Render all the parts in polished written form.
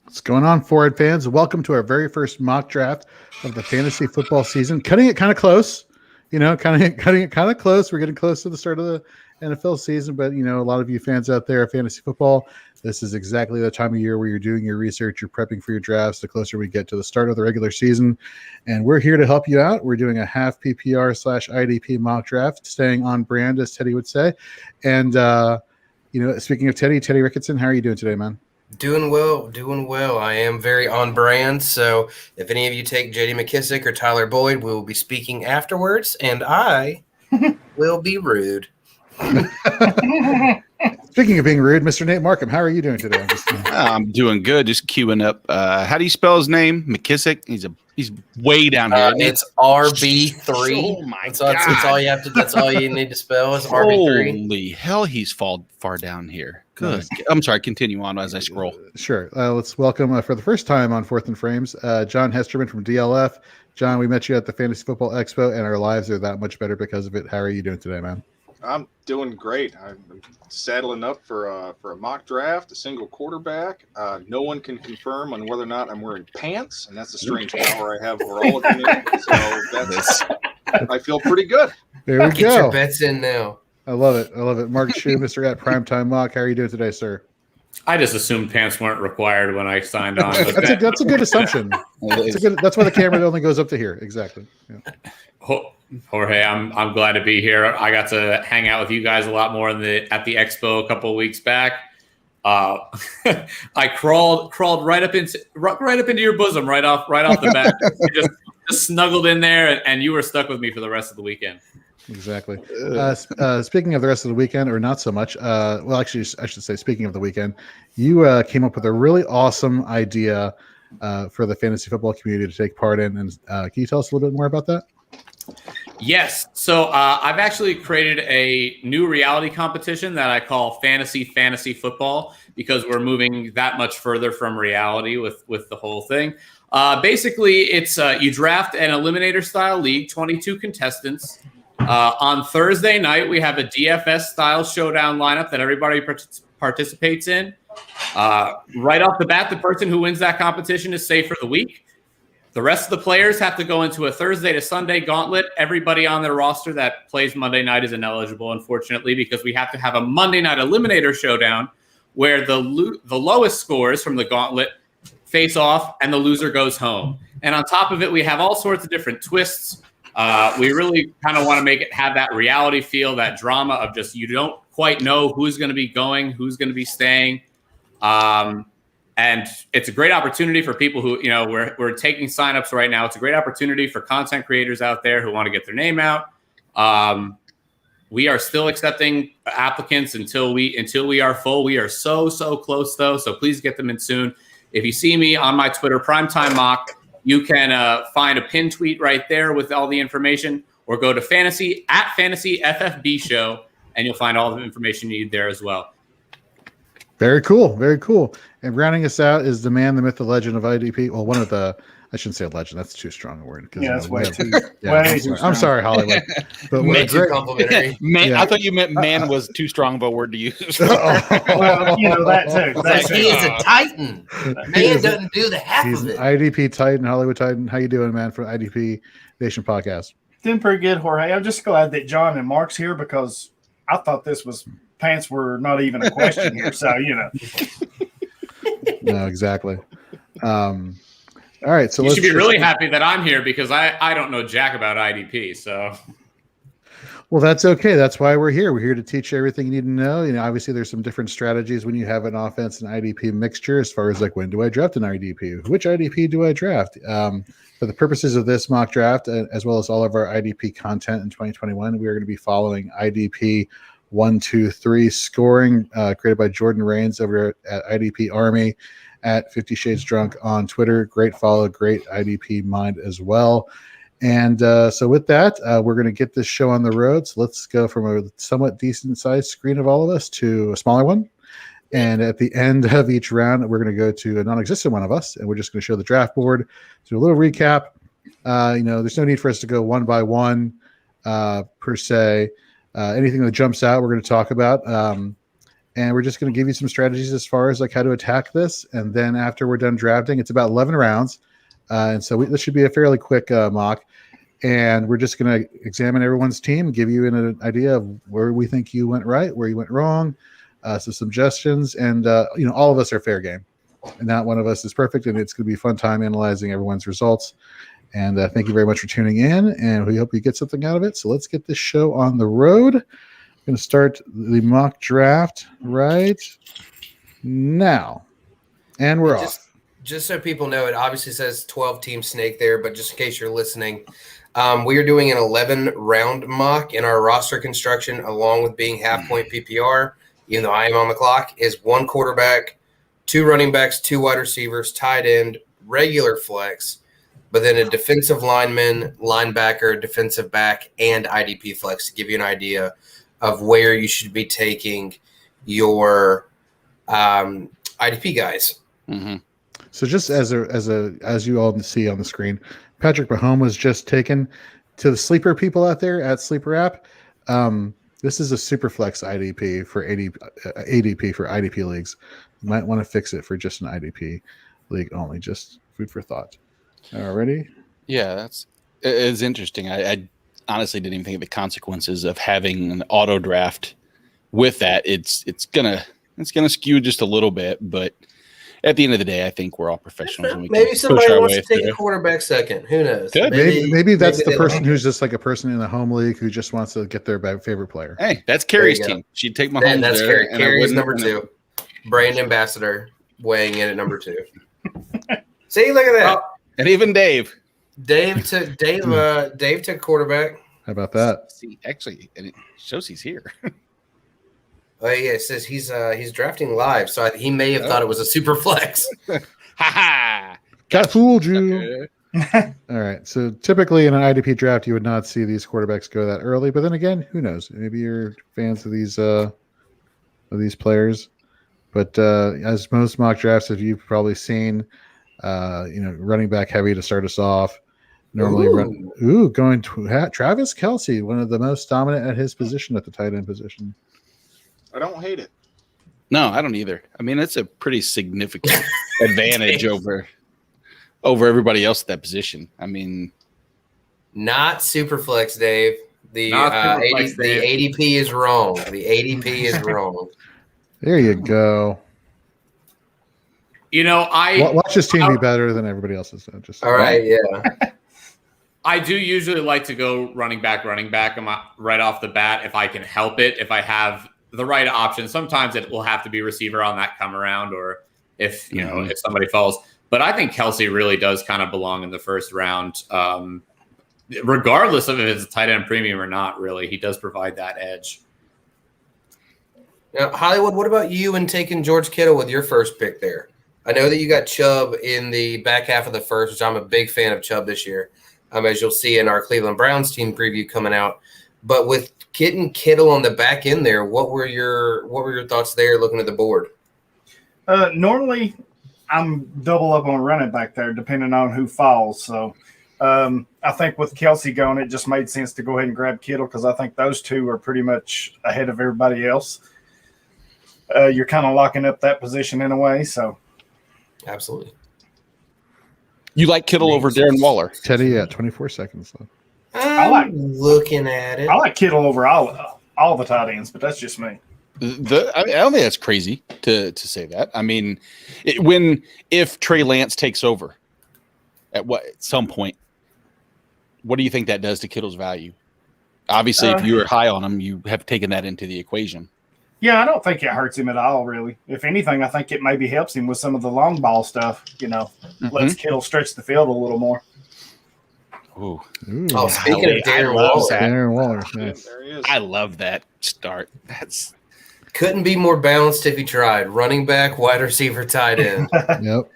What's going on, Forward fans? Welcome to our very first mock draft of the fantasy football season. Cutting it kind of close, cutting it kind of close. We're getting close to the start of the NFL season, but a lot of you fans out there, fantasy football, this is exactly the time of year where you're doing your research, you're prepping for your drafts. The closer we get to the start of the regular season, and we're here to help you out. We're doing a half PPR / IDP mock draft, staying on brand, as Teddy would say. And speaking of Teddy Ricketson, how are you doing today, man? Doing well. I am very on brand. So if any of you take J.D. McKissick or Tyler Boyd, we will be speaking afterwards, and I will be rude. Speaking of being rude, Mr. Nate Markham, how are you doing today? I'm doing good. Just queuing up. How do you spell his name? McKissick. He's way down here. It's RB3. Oh my God! That's all you need to spell is RB3. Holy hell, he's far down here. Good. I'm sorry. Continue on as I scroll. Sure. Let's welcome for the first time on Fourth and Frames, John Hesterman from DLF. John, we met you at the Fantasy Football Expo, and our lives are that much better because of it. How are you doing today, man? I'm doing great. I'm saddling up for a mock draft, a single quarterback. No one can confirm on whether or not I'm wearing pants, and that's a strange power I have over all of you. So I feel pretty good. There we go. Get your bets in now. I love it. Mark Shue, Mr. at Primetime Mock. How are you doing today, sir? I just assumed pants weren't required when I signed on. That's a good assumption. That's why the camera only goes up to here. Exactly. Yeah. Jorge, I'm glad to be here. I got to hang out with you guys a lot more at the expo a couple of weeks back. I crawled right up into your bosom right off the bat. just snuggled in there, and you were stuck with me for the rest of the weekend. Exactly. Speaking of the rest of the weekend, or not so much, well, actually, I should say, speaking of the weekend, you came up with a really awesome idea for the fantasy football community to take part in. And can you tell us a little bit more about that? Yes. So I've actually created a new reality competition that I call Fantasy Football, because we're moving that much further from reality with the whole thing. Basically, it's you draft an eliminator style league, 22 contestants. On Thursday night, we have a DFS style showdown lineup that everybody participates in. Right off the bat, the person who wins that competition is safe for the week. The rest of the players have to go into a Thursday to Sunday gauntlet. Everybody on their roster that plays Monday night is ineligible, unfortunately, because we have to have a Monday night eliminator showdown where the lowest scores from the gauntlet face off and the loser goes home. And on top of it, we have all sorts of different twists. We really kind of want to have that reality feel, that drama of just you don't quite know who's going to be going, who's going to be staying. And it's a great opportunity for people who, we're taking signups right now. It's a great opportunity for content creators out there who want to get their name out. We are still accepting applicants until we are full. We are so close though. So please get them in soon. If you see me on my Twitter, Primetime Mock, you can find a pinned tweet right there with all the information, or go to Fantasy FFB Show, and you'll find all the information you need there as well. Very cool. Very cool. And rounding us out is the man, the myth, the legend of IDP. Well, one of the, I shouldn't say legend. That's too strong a word. Yeah, that's way too. I'm sorry, Hollywood. But way too complimentary. Man, yeah. I thought you meant man was too strong of a word to use. Well, that too. He is a titan. Man doesn't do the half of it. IDP Titan, Hollywood Titan. How you doing, man, for IDP Nation Podcast? Doing pretty good, Jorge. I'm just glad that John and Mark's here, because I thought pants were not even a question here. So, No, exactly. All right. So you should be really happy that I'm here, because I don't know jack about IDP. So, well, that's okay. That's why we're here. We're here to teach you everything you need to know. Obviously there's some different strategies when you have an offense and IDP mixture, as far as like, when do I draft an IDP? Which IDP do I draft? For the purposes of this mock draft, as well as all of our IDP content in 2021, we are going to be following IDP 1, 2, 3 scoring, created by Jordan Rains over at IDP Army at 50 Shades Drunk on Twitter. Great follow, great IDP mind as well. And so with that, we're going to get this show on the road. So let's go from a somewhat decent sized screen of all of us to a smaller one. And at the end of each round, we're going to go to a non-existent one of us, and we're just going to show the draft board, do a little recap. There's no need for us to go one by one per se. Anything that jumps out, we're going to talk about. And we're just going to give you some strategies as far as like how to attack this. And then after we're done drafting, it's about 11 rounds. And so this should be a fairly quick mock. And we're just going to examine everyone's team, give you an idea of where we think you went right, where you went wrong, some suggestions. And, all of us are fair game. And not one of us is perfect. And it's going to be a fun time analyzing everyone's results. And thank you very much for tuning in. And we hope you get something out of it. So let's get this show on the road. I'm going to start the mock draft right now. And we're off. Just so people know, it obviously says 12-team snake there, but just in case you're listening, we are doing an 11-round mock in our roster construction, along with being half-point PPR, even though I am on the clock, is 1 quarterback, 2 running backs, 2 wide receivers, tight end, regular flex, but then a defensive lineman, linebacker, defensive back, and IDP flex to give you an idea of where you should be taking your IDP guys. Mm-hmm. So just as you all see on the screen, Patrick Mahomes was just taken. To the sleeper people out there at Sleeper app, this is a super flex IDP for ADP for IDP leagues. You might want to fix it for just an IDP league only. Just food for thought. Already? Yeah, it's interesting. I honestly didn't even think of the consequences of having an auto draft with that. It's gonna skew just a little bit, but at the end of the day, I think we're all professionals. And we Maybe can somebody push our wants way to take through. a quarterback second. Who knows? Good. Maybe that's the person who's just like a person in the home league who just wants to get their favorite player. Hey, that's Carrie's team. She'd take Mahomes That's there. Carrie. and I Carrie's wouldn't- number 2. Brand ambassador weighing in at number 2. See, look at that. And even Dave. Dave took quarterback. How about that? See, actually, and it shows he's here. Oh yeah, it says he's drafting live, so he may have thought it was a super flex. Ha ha! Got fooled you. All right. So typically in an IDP draft, you would not see these quarterbacks go that early. But then again, who knows? Maybe you're fans of these players. But as most mock drafts, as you've probably seen, running back heavy to start us off. Normally going to Travis Kelsey, one of the most dominant at his position at the tight end position. I don't hate it. No, I don't either. I mean, it's a pretty significant advantage over everybody else at that position. I mean, not super flex, Dave. The Dave. ADP is wrong. The ADP is wrong. There you go. Watch this team be better than everybody else's. All right, yeah. I do usually like to go running back right off the bat if I can help it. If I have the right option, sometimes it will have to be receiver on that come around, or if if somebody falls. But I think Kelsey really does kind of belong in the first round, regardless of if it's a tight end premium or not. Really, he does provide that edge. Now, Hollywood, what about you and taking George Kittle with your first pick there? I know that you got Chubb in the back half of the first, which I'm a big fan of Chubb this year, as you'll see in our Cleveland Browns team preview coming out. But with getting Kittle on the back end there, what were your thoughts there looking at the board? Normally, I'm double up on running back there, depending on who falls. So I think with Kelsey going, it just made sense to go ahead and grab Kittle because I think those two are pretty much ahead of everybody else. You're kind of locking up that position in a way. So, absolutely. You like Kittle over Darren Waller? Teddy at 24 seconds left. I'm looking at it. I like Kittle over all the tight ends, but that's just me. I don't think that's crazy to say that. I mean, if Trey Lance takes over at some point, what do you think that does to Kittle's value? Obviously, if you were high on him, you have taken that into the equation. Yeah, I don't think it hurts him at all, really. If anything, I think it maybe helps him with some of the long ball stuff, lets Kittle stretch the field a little more. Ooh, Oh, speaking of Darren love Waller, that. Darren Waller. Yeah, Nice. there he is. I love that start. That's couldn't be more balanced if he tried. Running back, wide receiver, tight end. Yep.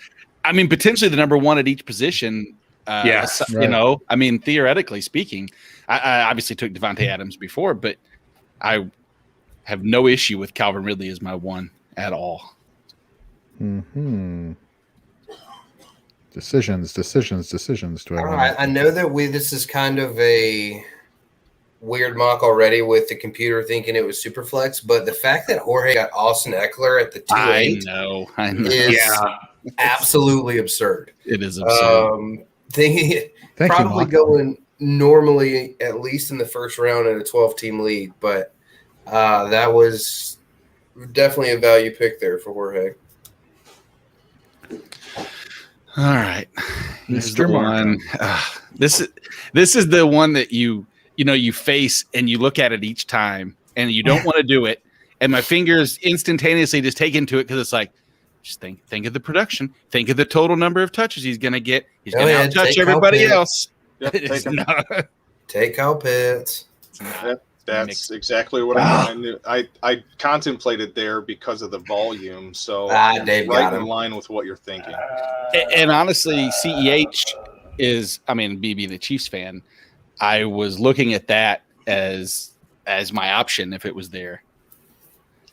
I mean, potentially the number one at each position. Yeah. You know, I mean, theoretically speaking, I obviously took Devontae Adams before, but I have no issue with Calvin Ridley as my one at all. Hmm. Decisions. Do I All want right, I know that this is kind of a weird mock already with the computer thinking it was super flex, but the fact that Jorge got Austin Eckler at the 2-8 I know. is absolutely absurd. It is absurd. Thank Probably you, Mock. going normally at least in the first round in a 12-team league, but that was definitely a value pick there for Jorge. All right, here's Mr. the one. This is the one that you face and you look at it each time and you don't want to do it, and my fingers instantaneously just take into it because it's like, just think of the production, think of the total number of touches he's going to get. He's going to outtouch everybody else. Yep, take him. Take Kyle Pitts. That's exactly what I knew. I contemplated there because of the volume. So Dave got right him. in line with what you're thinking. And honestly, CEH is, I mean, me being a Chiefs fan, I was looking at that as my option if it was there.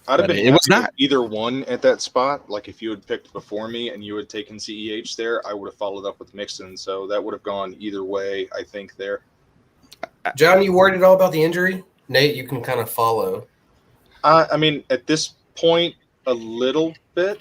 I'd have But been it was happy not. with either one at that spot. Like if you had picked before me and you had taken CEH there, I would have followed up with Mixon. So that would have gone either way, I think, there. John, you worried at all about the injury? Nate, you can kind of follow. I mean, at this point, a little bit,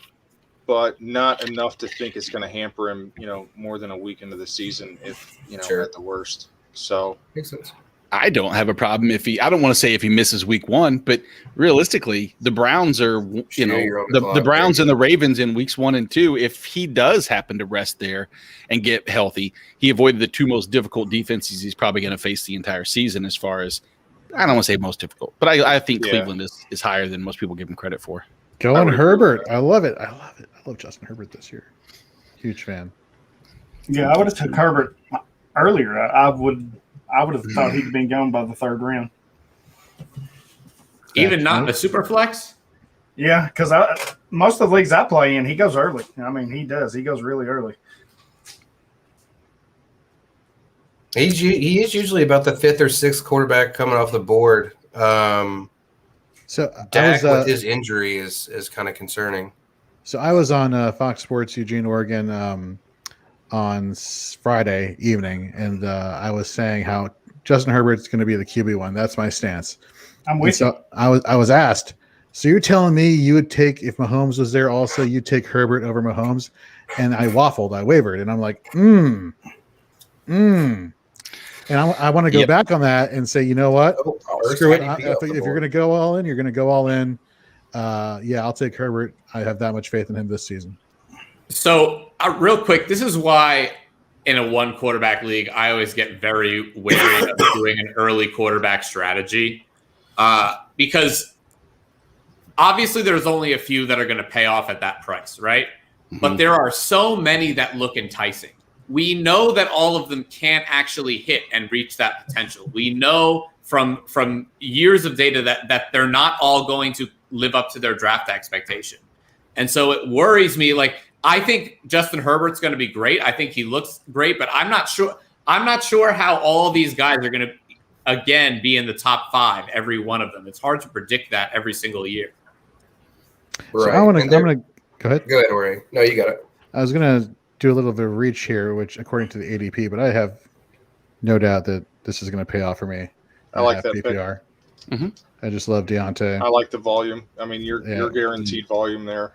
but not enough to think it's going to hamper him, more than a week into the season, if, Sure. at the worst. So Makes sense. I don't have a problem I don't want to say if he misses week one, but realistically, the Browns are, you're on the clock, the Browns baby. and the Ravens in weeks 1 and 2. If he does happen to rest there and get healthy, he avoided the two most difficult defenses he's probably going to face the entire season. As far as, I don't want to say most difficult, but I think Cleveland is higher than most people give him credit for. Going Herbert. I love it. I love Justin Herbert this year. Huge fan. Yeah, I would have took Herbert earlier. I would have thought he'd been gone by the third round. Even not in a super flex? Yeah, because most of the leagues I play in, he goes early. I mean, he does. He goes really early. He is usually about the 5th or 6th quarterback coming off the board. So Dak with his injury is kind of concerning. So I was on Fox Sports Eugene, Oregon on Friday evening, and I was saying how Justin Herbert's going to be the QB one. That's my stance. I'm with you. So I was asked, so you're telling me you would take, if Mahomes was there also, you'd take Herbert over Mahomes? And I waffled. I wavered. And I'm like, And I want to go back on that and say, you know what? Screw it. If you're going to go all in, you're going to go all in. I'll take Herbert. I have that much faith in him this season. So, real quick, this is why in a one quarterback league, I always get very wary of doing an early quarterback strategy because obviously there's only a few that are going to pay off at that price, right? Mm-hmm. But there are so many that look enticing. We know that all of them can't actually hit and reach that potential. We know from years of data that they're not all going to live up to their draft expectation. And so it worries me. Like, I think Justin Herbert's going to be great. I think he looks great, but I'm not sure how all these guys are going to, again, be in the top 5, every one of them. It's hard to predict that every single year. Right. So I'm going to go ahead. Go ahead, Ori. No, you got it. I was going to do a little bit of reach here, which according to the ADP, but I have no doubt that this is going to pay off for me. I like that PPR. Mm-hmm. I just love Deontay. I like the volume. I mean, you're guaranteed volume there.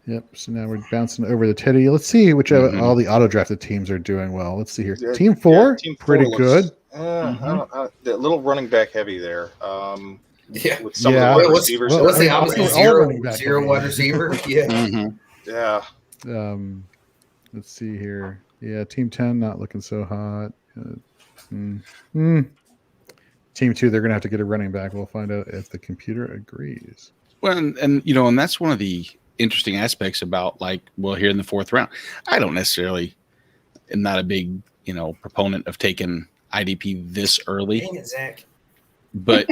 Yep. So now we're bouncing over the Teddy. Let's see which all the auto drafted teams are doing well. Let's see here. Yeah, team 4, Team 4 pretty looks, good. The little running back heavy there. With some of the wide receivers. What's the opposite? Zero wide receiver. Yeah. Mm-hmm. Yeah. Let's see here. Yeah, Team 10 not looking so hot. Team 2, they're going to have to get a running back. We'll find out if the computer agrees. Well, and that's one of the interesting aspects about here in the 4th round. I don't necessarily am not a big, proponent of taking IDP this early. Dang it, Zach. But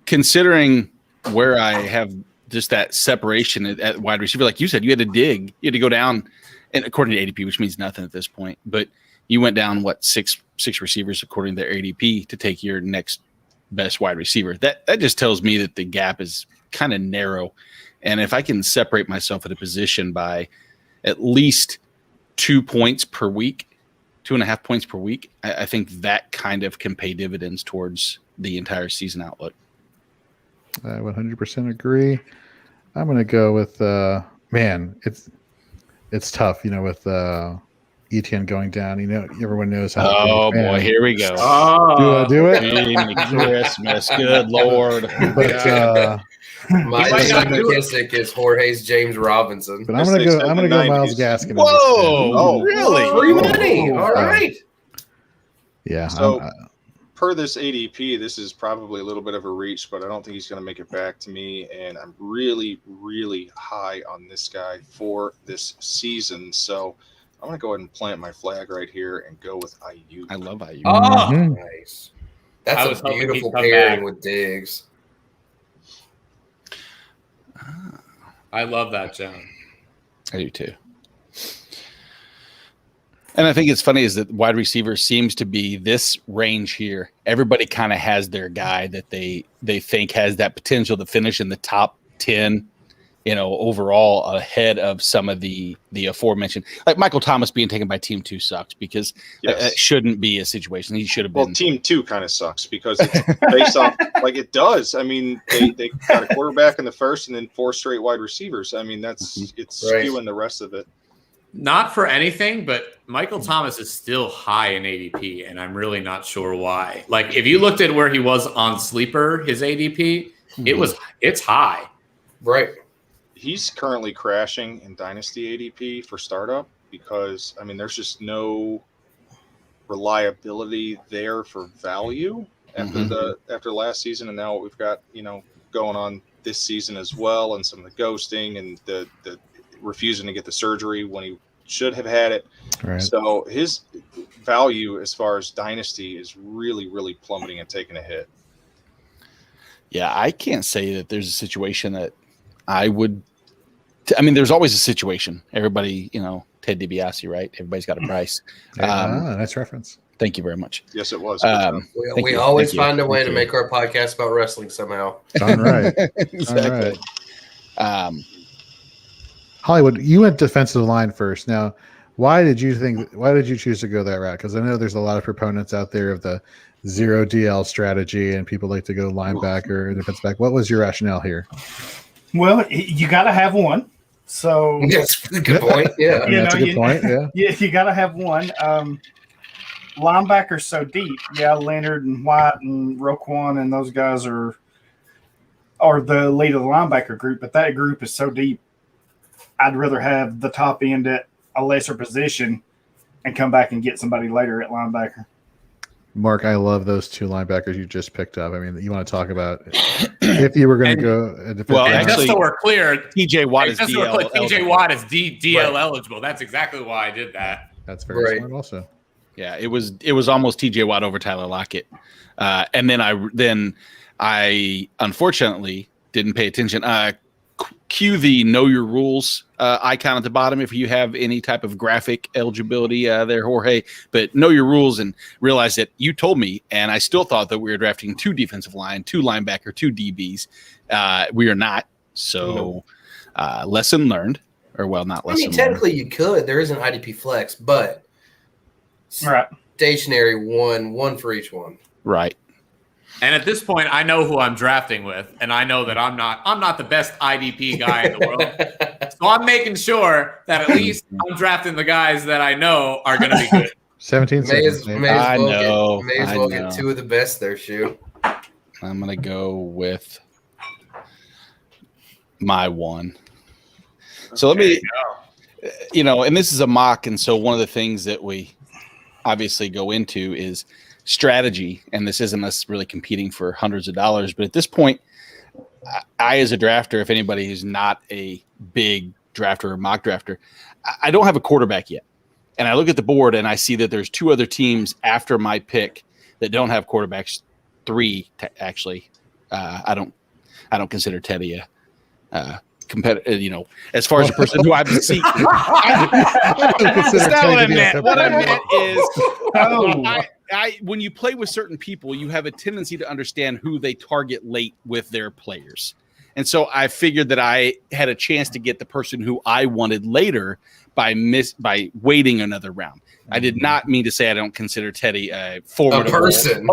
considering where I have just that separation at wide receiver, like you said, you had to dig, you had to go down, and according to ADP, which means nothing at this point, but you went down six receivers according to their ADP to take your next best wide receiver. That just tells me that the gap is kind of narrow, and if I can separate myself at a position by at least 2 points per week, 2.5 points per week, I think that kind of can pay dividends towards the entire season outlook. I 100% agree. I'm going to go with man. It's tough, with ETN going down. Everyone knows how. Oh boy, here we go. Do it. Merry Christmas, good Lord. But My McKissick is Jorge's James Robinson. but I'm gonna go Miles Gaskin. Whoa! Really? Free money. All right. Yeah. So, per this ADP, this is probably a little bit of a reach, but I don't think he's going to make it back to me. And I'm really, really high on this guy for this season. So I'm going to go ahead and plant my flag right here and go with Ayuk. I love Ayuk. Oh, Nice. That's a beautiful pairing with Diggs. I love that, John. I do too. And I think it's funny is that wide receiver seems to be this range here. Everybody kind of has their guy that they think has that potential to finish in the top 10, overall ahead of some of the aforementioned. Like Michael Thomas being taken by Team 2 sucks because it shouldn't be a situation. He should have been. Well, Team 2 kind of sucks because it's based off like it does. I mean, they got a quarterback in the first and then 4 straight wide receivers. I mean, it's skewing the rest of it. Not for anything, but Michael Thomas is still high in ADP, and I'm really not sure why. Like, if you looked at where he was on Sleeper, his ADP, it's high. Right. He's currently crashing in Dynasty ADP for startup because, I mean, there's just no reliability there for value after last season, and now what we've got, going on this season as well, and some of the ghosting and the refusing to get the surgery when he should have had it. Right. So his value as far as Dynasty is really, really plummeting and taking a hit. Yeah, I can't say that there's a situation that I would – I mean, there's always a situation. Everybody, Ted DiBiase, right? Everybody's got a price. Nice reference. Thank you very much. Yes, it was. We always find a way to make our podcast about wrestling somehow. All right. Exactly. All right. Hollywood, you went defensive line first. Now, why did you choose to go that route? Because I know there's a lot of proponents out there of the 0 DL strategy, and people like to go linebacker and defensive back. What was your rationale here? Well, you got to have one. So that's a good point. Yeah, that's a good point. Yeah, you got to have one. Linebackers so deep. Yeah, Leonard and White and Roquan and those guys are the lead of the linebacker group, but that group is so deep. I'd rather have the top end at a lesser position and come back and get somebody later at linebacker. Mark, I love those 2 linebackers you just picked up. I mean, you want to talk about if you were going to go. Well, just so we're clear, TJ Watt is DL DL eligible. That's exactly why I did that. That's very smart also. Yeah, it was almost TJ Watt over Tyler Lockett. And then I unfortunately didn't pay attention. Cue the know your rules icon at the bottom if you have any type of graphic eligibility there, Jorge. But know your rules and realize that you told me, and I still thought that we were drafting 2 defensive line, 2 linebacker, 2 DBs. We are not. So lesson learned, or well, not lesson. Technically you could. There is an IDP flex, but stationary one for each one. Right. And at this point, I know who I'm drafting with, and I know that I'm not the best IDP guy in the world. So I'm making sure that at least I'm drafting the guys that I know are going to be good. 17 seconds. May as well get 2 of the best there, Shoe. I'm going to go with my 1. So let me, and this is a mock, and so one of the things that we obviously go into is strategy, and this isn't us really competing for hundreds of dollars, but at this point, I as a drafter, if anybody is not a big drafter or mock drafter, I don't have a quarterback yet. and I look at the board and I see that there's 2 other teams after my pick that don't have quarterbacks. 3 actually. I don't consider Teddy a competitive. As far as a person who I've seen. That's not what I meant. What I meant is, when you play with certain people, you have a tendency to understand who they target late with their players. And so I figured that I had a chance to get the person who I wanted later by waiting another round. I did not mean to say I don't consider Teddy a formidable person.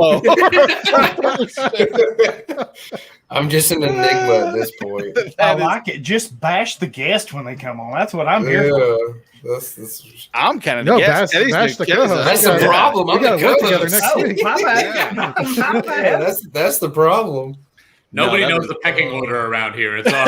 I'm just an enigma at this point. I like it. Just bash the guest when they come on. That's what I'm here for. I'm kind of the guest. Bash the co-host. That's the problem. We got to work together next week. My bad. My bad. Yeah, that's the problem. Nobody knows the pecking order around here. It's all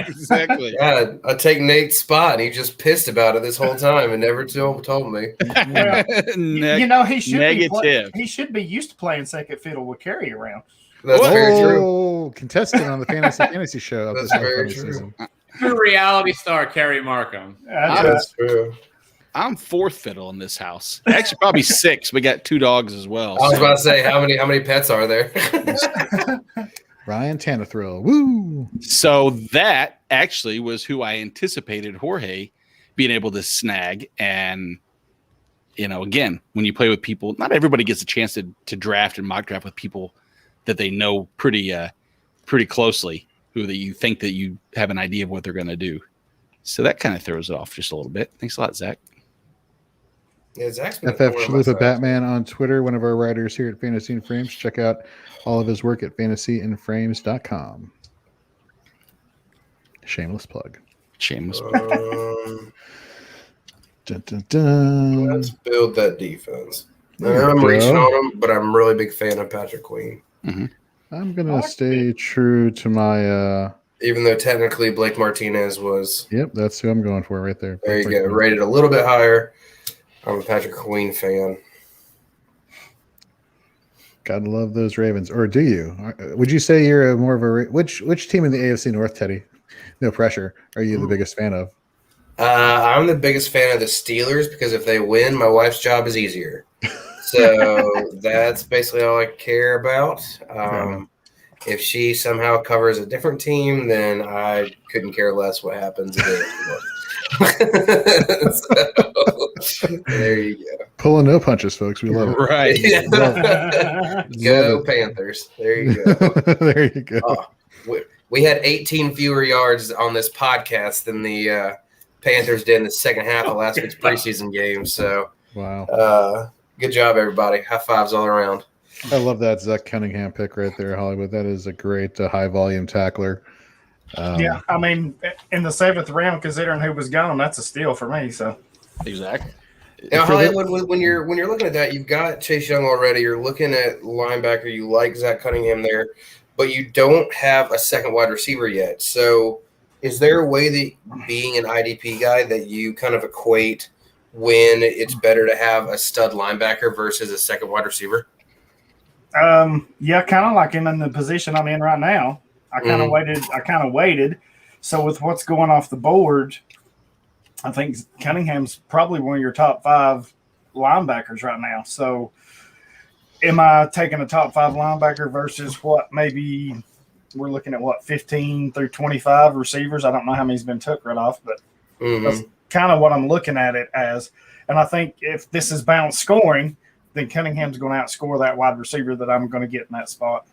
Exactly. Yeah, I take Nate's spot. And he just pissed about it this whole time and never told me. Well, he should be used to playing second fiddle with Kerry around. That's very true. Contestant on the fantasy show of That's this very season. true. Reality star Kerry Markham. That's true. I'm 4th fiddle in this house. Actually, probably 6. We got 2 dogs as well. I was about to say, how many pets are there? Ryan Tanathril. Woo! So that actually was who I anticipated Jorge being able to snag. And, again, when you play with people, not everybody gets a chance to draft and mock draft with people that they know pretty closely, who that you think that you have an idea of what they're going to do. So that kind of throws it off just a little bit. Thanks a lot, Zach. Yeah, Zach's been FF Chalupa Batman on Twitter, one of our writers here at Fantasy and Frames. Check out all of his work at fantasyandframes.com. Shameless plug. Shameless. Dun, dun, dun. Let's build that defense. I'm reaching on him, but I'm a really big fan of Patrick Queen. Mm-hmm. I'm going to stay true to my... even though technically Blake Martinez was... Yep, that's who I'm going for right there. There you go. Rated a little bit higher. I'm a Patrick Queen fan. Gotta love those Ravens. Or do you? Would you say you're more of a... Which team in the AFC North, Teddy? No pressure. Are you the biggest fan of? I'm the biggest fan of the Steelers because if they win, my wife's job is easier. So that's basically all I care about. If she somehow covers a different team, then I couldn't care less what happens. So, there you go. Pulling no punches, folks. We love it. Right. Yeah. Go Panthers. There you go. There you go. We had 18 fewer yards on this podcast than the Panthers did in the second half of last week's preseason game. So, wow. Good job, everybody. High fives all around. I love that Zach Cunningham pick right there, Hollywood. That is a great high-volume tackler. Yeah, I mean, in the 7th round, considering who was gone, that's a steal for me. So exactly. Now, Hollywood, when you're looking at that, you've got Chase Young already. You're looking at linebacker. You like Zach Cunningham there, but you don't have a second wide receiver yet. So, is there a way that being an IDP guy that you kind of equate when it's better to have a stud linebacker versus a second wide receiver? Yeah, kind of like in the position I'm in right now. I kind of waited. So with what's going off the board, I think Cunningham's probably one of your top 5 linebackers right now. So am I taking a top 5 linebacker versus what maybe we're looking at 15 through 25 receivers? I don't know how many's been took right off, but that's kind of what I'm looking at it as. And I think if this is balanced scoring, then Cunningham's going to outscore that wide receiver that I'm going to get in that spot.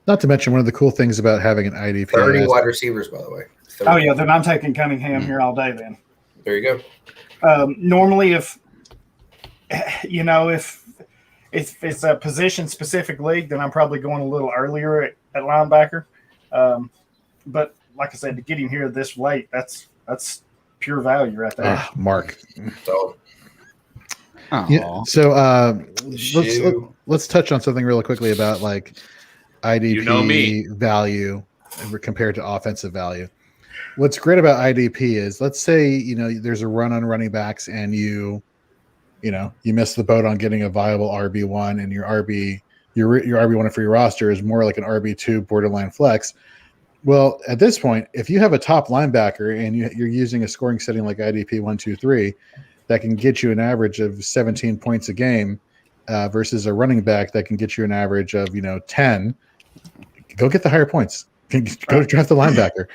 Not to mention one of the cool things about having an IDP. 30 wide receivers, by the way. 30. Oh, yeah, then I'm taking Cunningham here all day then. There you go. Normally, if it's a position-specific league, then I'm probably going a little earlier at linebacker. But like I said, to get him here this late, that's pure value right there. Mark. So, yeah, so let's touch on something really quickly about like IDP value compared to offensive value. What's great about IDP is, let's say there's a run on running backs and you miss the boat on getting a viable RB1, and your RB1 for your roster is more like an RB2 borderline flex. Well, at this point, if you have a top linebacker and you're using a scoring setting like IDP 1, 2, 3, that can get you an average of 17 points a game versus a running back that can get you an average of 10, go get the higher points. Go draft the linebacker.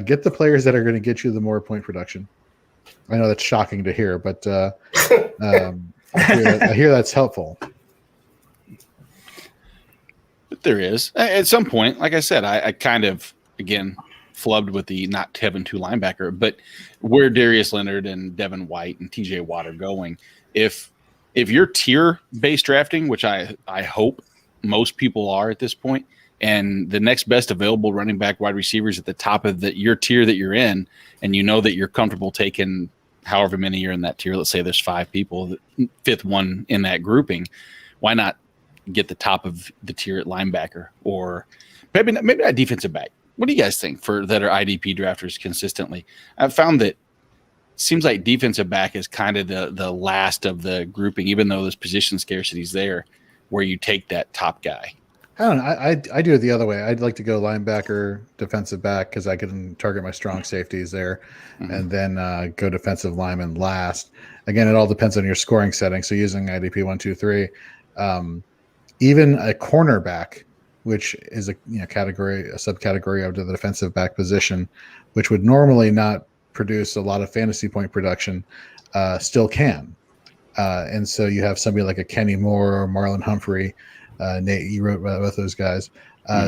Get the players that are going to get you the more point production. I know that's shocking to hear, but I hear that's helpful. But there is. At some point, like I said, I kind of, again, flubbed with the not having two linebacker, but where Darius Leonard and Devin White and TJ Watt are going, if you're tier-based drafting, which I hope most people are at this point, and the next best available running back wide receivers at the top of your tier that you're in, and you know that you're comfortable taking however many you're in that tier, let's say there's 5 people, the fifth one in that grouping, why not get the top of the tier at linebacker or maybe not defensive back? What do you guys think for that are IDP drafters consistently? I've found that it seems like defensive back is kind of the last of the grouping, even though there's position scarcity is there, where you take that top guy. I don't know. I do it the other way. I'd like to go linebacker, defensive back because I can target my strong safeties there, and then go defensive lineman last. Again, it all depends on your scoring setting. So using IDP 1, 2, 3, even a cornerback, which is a subcategory of the defensive back position, which would normally not produce a lot of fantasy point production, still can. And so you have somebody like a Kenny Moore or Marlon Humphrey. Nate, you wrote both those guys.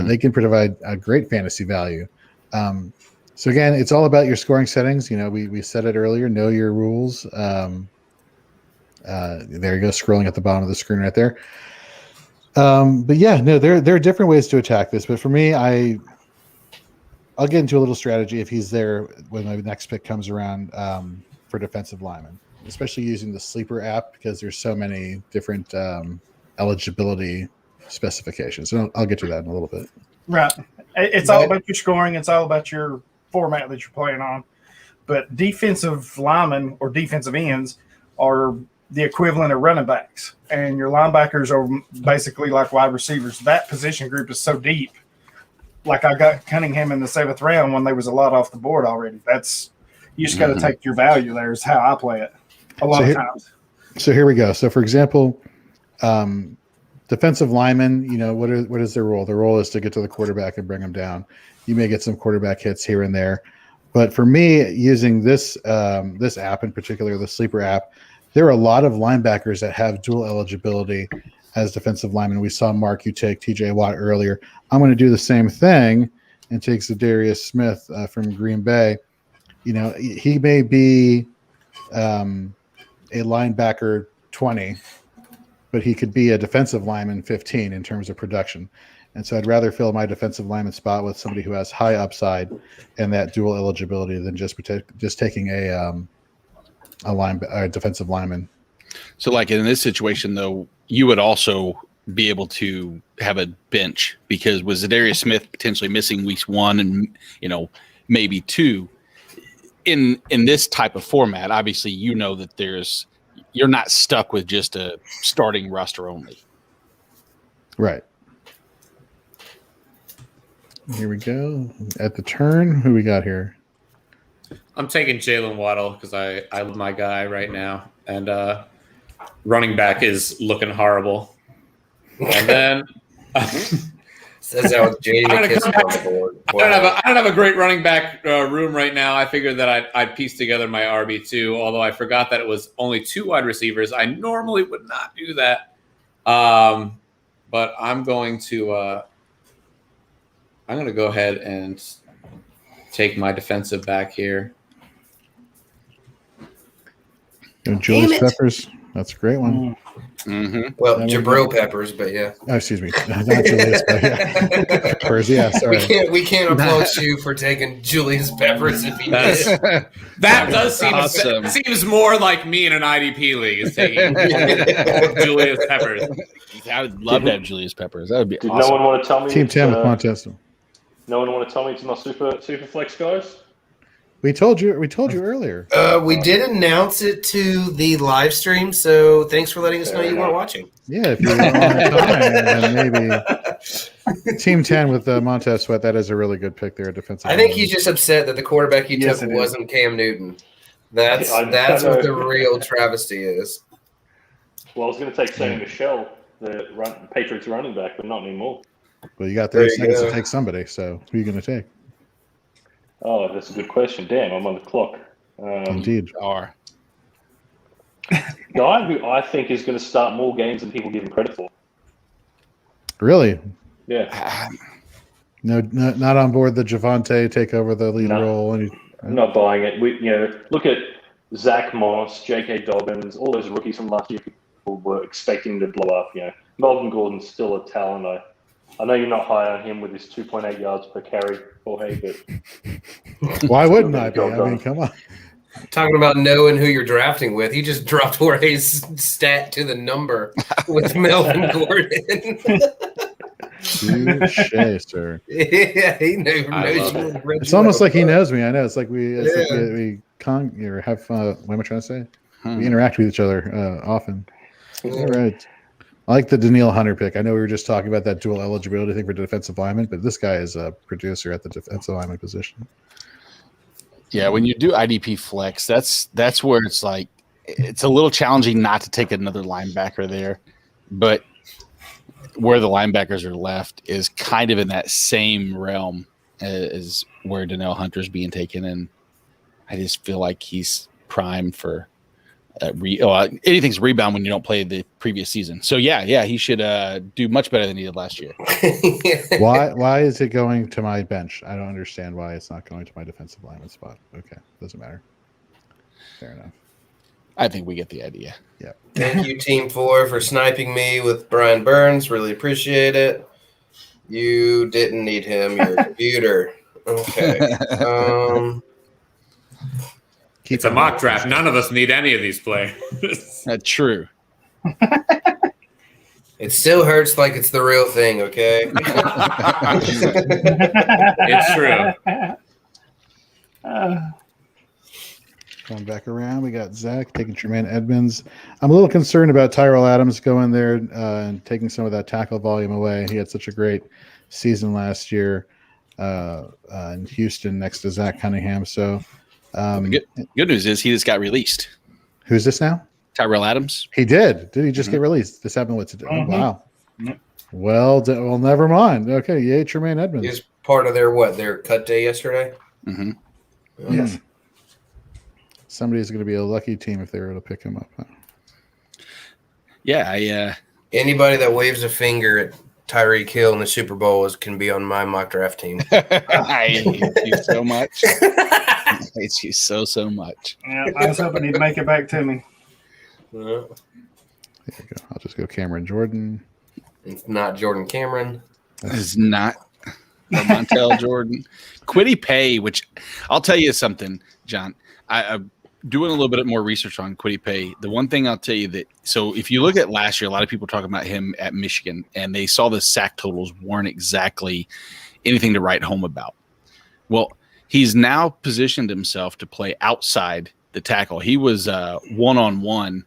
They can provide a great fantasy value. So again, it's all about your scoring settings. We said it earlier. Know your rules. There you go, scrolling at the bottom of the screen right there. But yeah, no, there are different ways to attack this. But for me, I'll get into a little strategy if he's there when my next pick comes around for defensive lineman, especially using the Sleeper app because there's so many different eligibility specifications. So I'll get to that in a little bit. Right. It's all about your scoring. It's all about your format that you're playing on. But defensive linemen or defensive ends are the equivalent of running backs. And your linebackers are basically like wide receivers. That position group is so deep. Like I got Cunningham in the 7th round when there was a lot off the board already. You just got to take your value there is how I play it a lot of times. So here we go. So for example, defensive linemen, what is their role? Their role is to get to the quarterback and bring them down. You may get some quarterback hits here and there, but for me, using this app in particular, the Sleeper app, there are a lot of linebackers that have dual eligibility as defensive linemen. We saw Mark, you take TJ Watt earlier. I'm going to do the same thing and take Zadarius Smith from Green Bay. He may be a linebacker 20. But he could be a defensive lineman 15 in terms of production. And so I'd rather fill my defensive lineman spot with somebody who has high upside and that dual eligibility than just taking a defensive lineman. So like in this situation, though, you would also be able to have a bench because with Zadarius Smith potentially missing weeks 1 and, maybe 2 in this type of format, obviously, that you're not stuck with just a starting roster only. Right. Here we go. At the turn, who we got here? I'm taking Jalen Waddle because I love my guy right now. And running back is looking horrible. And then says that with Jay McKissick on the board. I don't have a great running back room right now. I figured that I'd piece together my RB2, although I forgot that it was only 2 wide receivers. I normally would not do that. But I'm going to go ahead and take my defensive back here. Julius Peppers. That's a great one. Mm-hmm. Well, Jabril Peppers, but yeah. Oh, excuse me. Not Julius, but yeah. Peppers, yeah, sorry. We can't approach you for taking Julius Peppers if he does. That does seem awesome. Seems more like me in an IDP league is taking Julius Peppers. I would love to have Julius Peppers. That would be Did awesome. no one want to tell me? Team 10 with Montez. No one want to tell me it's not super flex, guys? We told you earlier. We did announce it to the live stream, so thanks for letting us know you weren't watching. Yeah, if you were on time, then maybe Team 10 with Montez Sweat. That is a really good pick there, defensive. I think he's just upset that the quarterback he Yes, took it is. wasn't Cam Newton. That's I what the know. real travesty is. Well, I was going to take Sonny Michel, the Patriots running back, but not anymore. Well, you got There 30 you seconds go. to take somebody. So who are you going to take? Oh, that's a good question. Damn, I'm on the clock. Indeed. Are Guy who I think is going to start more games than people give him credit for. Really? Yeah. No, not on board the Javante take over the lead No. role. I'm not buying it. Look at Zach Moss, J.K. Dobbins, all those rookies from last year. People were expecting to blow up. Melvin Gordon's still a talent. I know you're not high on him with his 2.8 yards per carry, Jorge, but Why wouldn't I be? Job I done. mean, come on. Talking about knowing who you're drafting with, he just dropped Jorge's stat to the number with Melvin Gordon. Touche, sir. Yeah, he knows. It's almost like he knows me. I know. It's like we have. What am I trying to say? We interact with each other often. All right. I like the Daniil Hunter pick. I know we were just talking about that dual eligibility thing for defensive lineman, but this guy is a producer at the defensive lineman position. Yeah, when you do IDP flex, that's where it's like it's a little challenging not to take another linebacker there, but where the linebackers are left is kind of in that same realm as where Daniil Hunter's being taken, and I just feel like he's primed for anything's rebound when you don't play the previous season. So yeah, he should do much better than he did last year. Why is it going to my bench? I don't understand why it's not going to my defensive lineman spot. Okay, doesn't matter. Fair enough. I think we get the idea. Yeah. Thank you, Team 4, for sniping me with Brian Burns. Really appreciate it. You didn't need him. Your computer. Okay. It's a mock draft. None of us need any of these players. That's true. It still hurts like it's the real thing, okay? It's true. Going back around, we got Zach taking Tremaine Edmonds. I'm a little concerned about Tyrell Adams going there and taking some of that tackle volume away. He had such a great season last year in Houston next to Zach Cunningham. So Good news is he just got released. Who's this now? Tyrell Adams. He did. Did he just get released? This happened today? Oh, wow. Well, never mind. Okay, yay, Tremaine Edmonds. He was part of their cut day yesterday. Mm-hmm. Yes. Somebody's going to be a lucky team if they were able to pick him up. Huh? Yeah, Anybody that waves a finger at Tyreek Hill in the Super Bowl can be on my mock draft team. I hate you so much. I hate you so much. Yeah, I was hoping he'd make it back to me. There you go. I'll just go Cameron Jordan. It's not Jordan Cameron. It's not Montel Jordan. Kwity Paye, which I'll tell you something, John. I'm doing a little bit more research on Kwity Paye. The one thing I'll tell you so if you look at last year, a lot of people talking about him at Michigan, and they saw the sack totals weren't exactly anything to write home about. Well, he's now positioned himself to play outside the tackle. He was one-on-one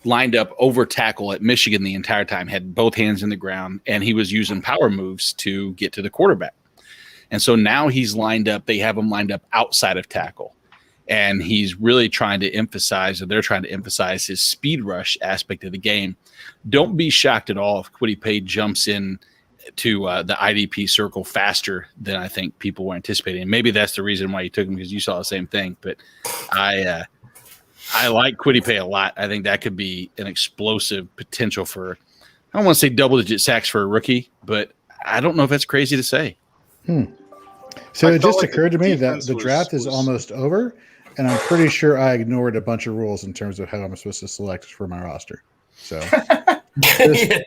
lined up over tackle at Michigan the entire time, had both hands in the ground, and he was using power moves to get to the quarterback. And so now he's lined up. They have him lined up outside of tackle. And he's really trying to emphasize, or they're trying to emphasize, his speed rush aspect of the game. Don't be shocked at all if Kwity Paye jumps in to the IDP circle faster than I think people were anticipating. And maybe that's the reason why you took him, because you saw the same thing. But I like Kwity Paye a lot. I think that could be an explosive potential for, I don't want to say double-digit sacks for a rookie, but I don't know if that's crazy to say. So it just occurred to me that the draft is almost over, and I'm pretty sure I ignored a bunch of rules in terms of how I'm supposed to select for my roster. So this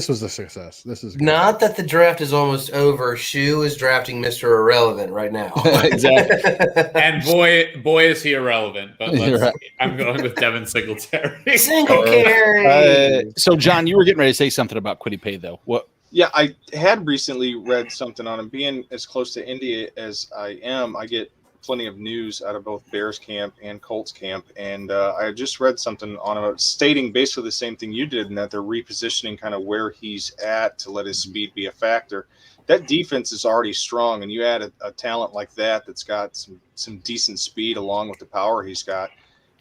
was a success. This is good. Not that the draft is almost over. Shu is drafting Mr. Irrelevant right now. Exactly. And boy is he irrelevant. But Right. I'm going with Devin Singletary. Singletary. So, John, you were getting ready to say something about Kwity Paye, though. What? Yeah, I had recently read something on him. Being as close to India as I am, I get plenty of news out of both Bears camp and Colts camp, and I just read something on it stating basically the same thing you did, in that they're repositioning kind of where he's at to let his speed be a factor. That defense is already strong, and you add a talent like that that's got some decent speed along with the power he's got.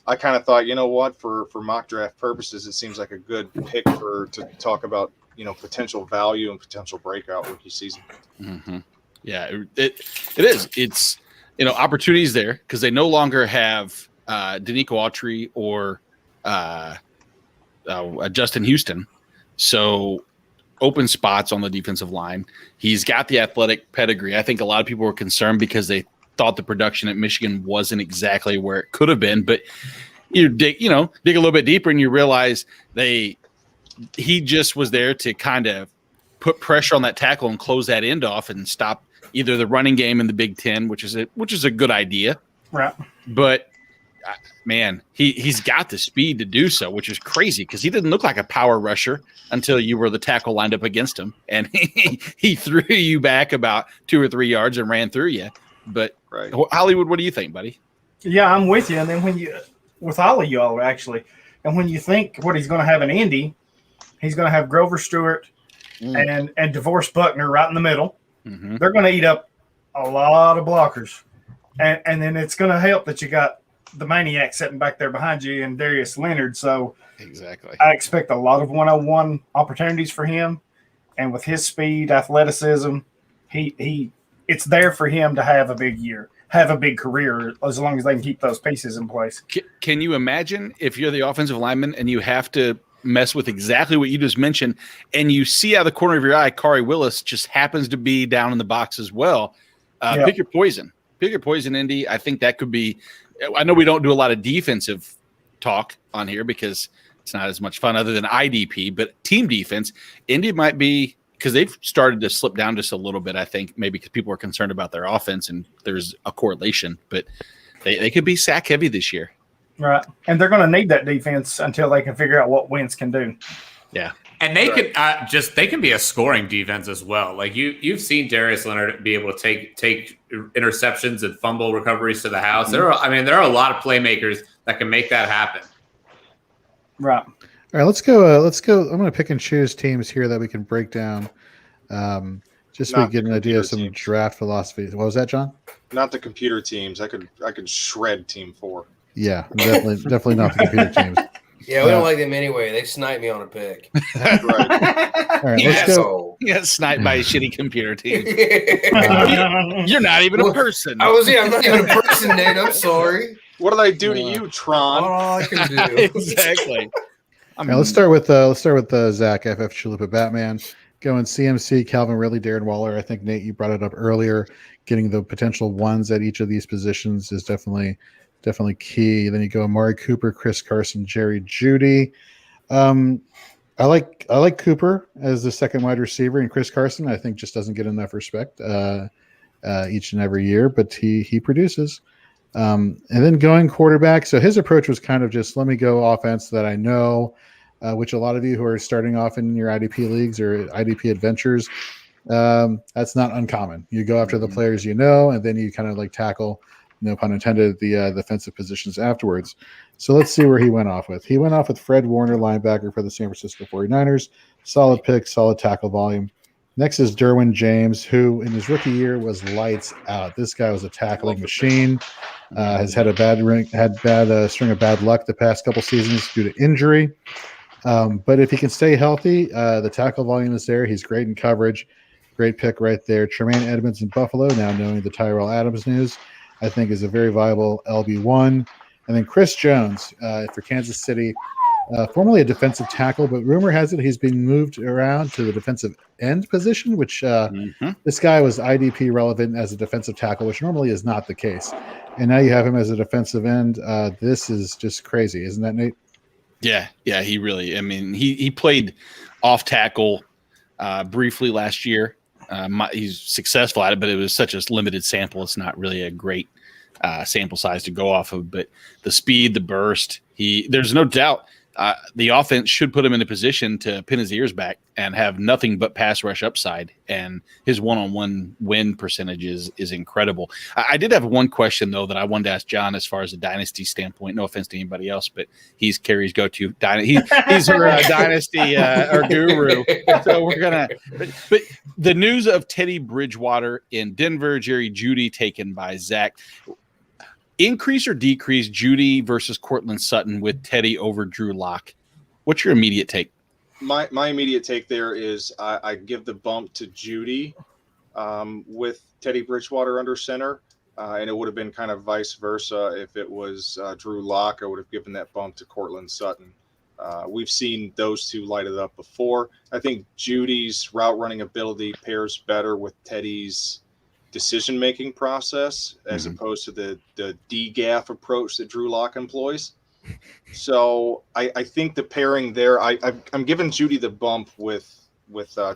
I kind of thought, you know what, for mock draft purposes, it seems like a good pick to talk about, potential value and potential breakout rookie season. Mm-hmm. Yeah, it is. It's, opportunities there because they no longer have Danico Autry or Justin Houston. So open spots on the defensive line. He's got the athletic pedigree. I think a lot of people were concerned because they thought the production at Michigan wasn't exactly where it could have been, but you dig a little bit deeper and you realize he just was there to kind of put pressure on that tackle and close that end off and stop either the running game in the Big Ten, which is a good idea. Right. But man, he's got the speed to do so, which is crazy because he didn't look like a power rusher until you were the tackle lined up against him. And he threw you back about 2 or 3 yards and ran through you. But right. Hollywood, what do you think, buddy? Yeah, I'm with you. And then with all of y'all, actually, and when you think what he's going to have in Indy, he's going to have Grover Stewart and DeVorce Buckner right in the middle. Mm-hmm. They're going to eat up a lot of blockers. And then it's going to help that you got the maniac sitting back there behind you and Darius Leonard. So exactly, I expect a lot of one-on-one opportunities for him. And with his speed, athleticism, it's there for him to have a big year, have a big career, as long as they can keep those pieces in place. Can you imagine if you're the offensive lineman and you have to mess with exactly what you just mentioned, and you see out of the corner of your eye, Kari Willis just happens to be down in the box as well? Pick your poison. Pick your poison, Indy. I think that could be – I know we don't do a lot of defensive talk on here because it's not as much fun other than IDP, but team defense, Indy might be – because they've started to slip down just a little bit, I think, maybe because people are concerned about their offense and there's a correlation, but they could be sack heavy this year. Right. And they're going to need that defense until they can figure out what Wentz can do. Yeah. And they could they can be a scoring defense as well. Like you've seen Darius Leonard be able to take interceptions and fumble recoveries to the house. Mm-hmm. There are a lot of playmakers that can make that happen. Right. All right, let's go. I'm going to pick and choose teams here that we can break down, just so we get an idea of some teams. Draft philosophy. What was that, John? Not the computer teams. I could shred Team 4. Yeah, definitely not the computer teams. Yeah, we don't like them anyway. They snipe me on a pick. Right. All right, let's go. You got sniped by a shitty computer team. You're not even a person. I'm not even a person, Nate. I'm sorry. What did I do to you, Tron? All I can do. Exactly. All right, let's start with Zach FF Chalupa Batman going CMC Calvin Ridley Darren Waller. I think Nate, you brought it up earlier. Getting the potential ones at each of these positions is definitely key. Then you go Amari Cooper, Chris Carson, Jerry Jeudy. I like Cooper as the second wide receiver, and Chris Carson I think just doesn't get enough respect each and every year, but he produces. And then going quarterback. So his approach was kind of just let me go offense that I know, which a lot of you who are starting off in your IDP leagues or IDP adventures, that's not uncommon. You go after the players you know, and then you kind of like tackle, no pun intended, the defensive positions afterwards. So let's see where he went off with. He went off with Fred Warner, linebacker for the San Francisco 49ers. Solid pick, solid tackle volume. Next is Derwin James, who in his rookie year was lights out. This guy was a tackling machine. Has had a bad string of bad luck the past couple seasons due to injury. But if he can stay healthy, the tackle volume is there. He's great in coverage. Great pick right there. Tremaine Edmonds in Buffalo, now knowing the Tyrell Adams news, I think is a very viable LB1. And then Chris Jones for Kansas City. Formerly a defensive tackle, but rumor has it he's being moved around to the defensive end position, which this guy was IDP relevant as a defensive tackle, which normally is not the case. And now you have him as a defensive end. This is just crazy, isn't that, Nate? Yeah, he really. I mean, he played off tackle briefly last year. He's successful at it, but it was such a limited sample. It's not really a great sample size to go off of. But the speed, the burst, there's no doubt the offense should put him in a position to pin his ears back and have nothing but pass rush upside. And his one-on-one win percentage is incredible. I did have one question, though, that I wanted to ask John as far as a dynasty standpoint. No offense to anybody else, but he's Carrie's go-to. He's her dynasty or guru. So we're going to – but the news of Teddy Bridgewater in Denver, Jerry Jeudy taken by Zach – increase or decrease Jeudy versus Cortland Sutton with Teddy over Drew Lock? What's your immediate take? My immediate take there is I give the bump to Jeudy with Teddy Bridgewater under center, and it would have been kind of vice versa if it was Drew Lock. I would have given that bump to Cortland Sutton. We've seen those two light it up before. I think Judy's route running ability pairs better with Teddy's decision-making process as opposed to the DGAF approach that Drew Lock employs. So I think the pairing there, I'm giving Jeudy the bump with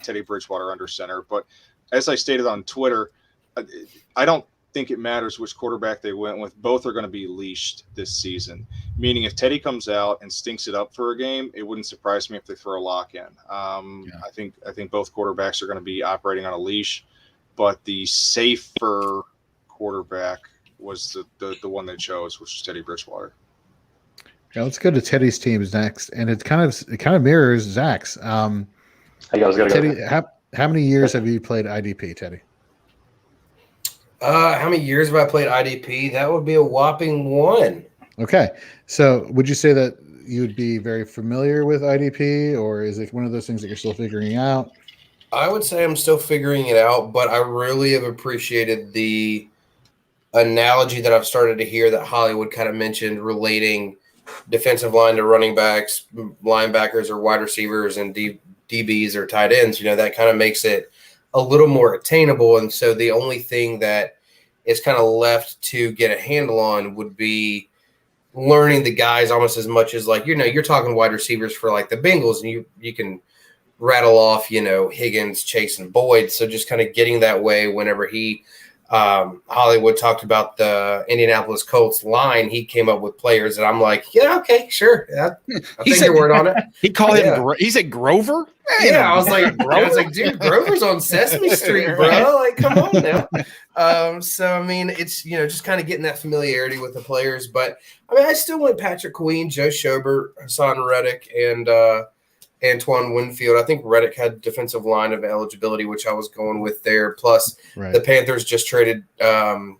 Teddy Bridgewater under center. But as I stated on Twitter, I don't think it matters which quarterback they went with. Both are going to be leashed this season, meaning if Teddy comes out and stinks it up for a game, it wouldn't surprise me if they throw a Lock in. I think both quarterbacks are going to be operating on a leash. But the safer quarterback was the one they chose, which was Teddy Bridgewater. Yeah, let's go to Teddy's teams next, and it kind of mirrors Zach's. Hey guys, Teddy, how many years have you played IDP, Teddy? How many years have I played IDP? That would be a whopping 1. Okay, so would you say that you would be very familiar with IDP, or is it one of those things that you're still figuring out? I would say I'm still figuring it out, but I really have appreciated the analogy that I've started to hear that Hollywood kind of mentioned relating defensive line to running backs, linebackers or wide receivers, and DBs or tight ends. That kind of makes it a little more attainable. And so the only thing that is kind of left to get a handle on would be learning the guys almost as much as you're talking wide receivers for like the Bengals, and you can rattle off, Higgins, Chase, and Boyd. So just kind of getting that way whenever Hollywood talked about the Indianapolis Colts line, he came up with players that I'm like, yeah, okay, sure. I'll take your word on it. He called him, he said Grover? Yeah, I was like, dude, Grover's on Sesame Street, bro. Like, come on now. So, I mean, it's, just kind of getting that familiarity with the players. But, I mean, I still went Patrick Queen, Joe Schobert, Hassan Reddick, and Antoine Winfield. I think Reddick had defensive line of eligibility, which I was going with there. Plus, The Panthers just traded Denzel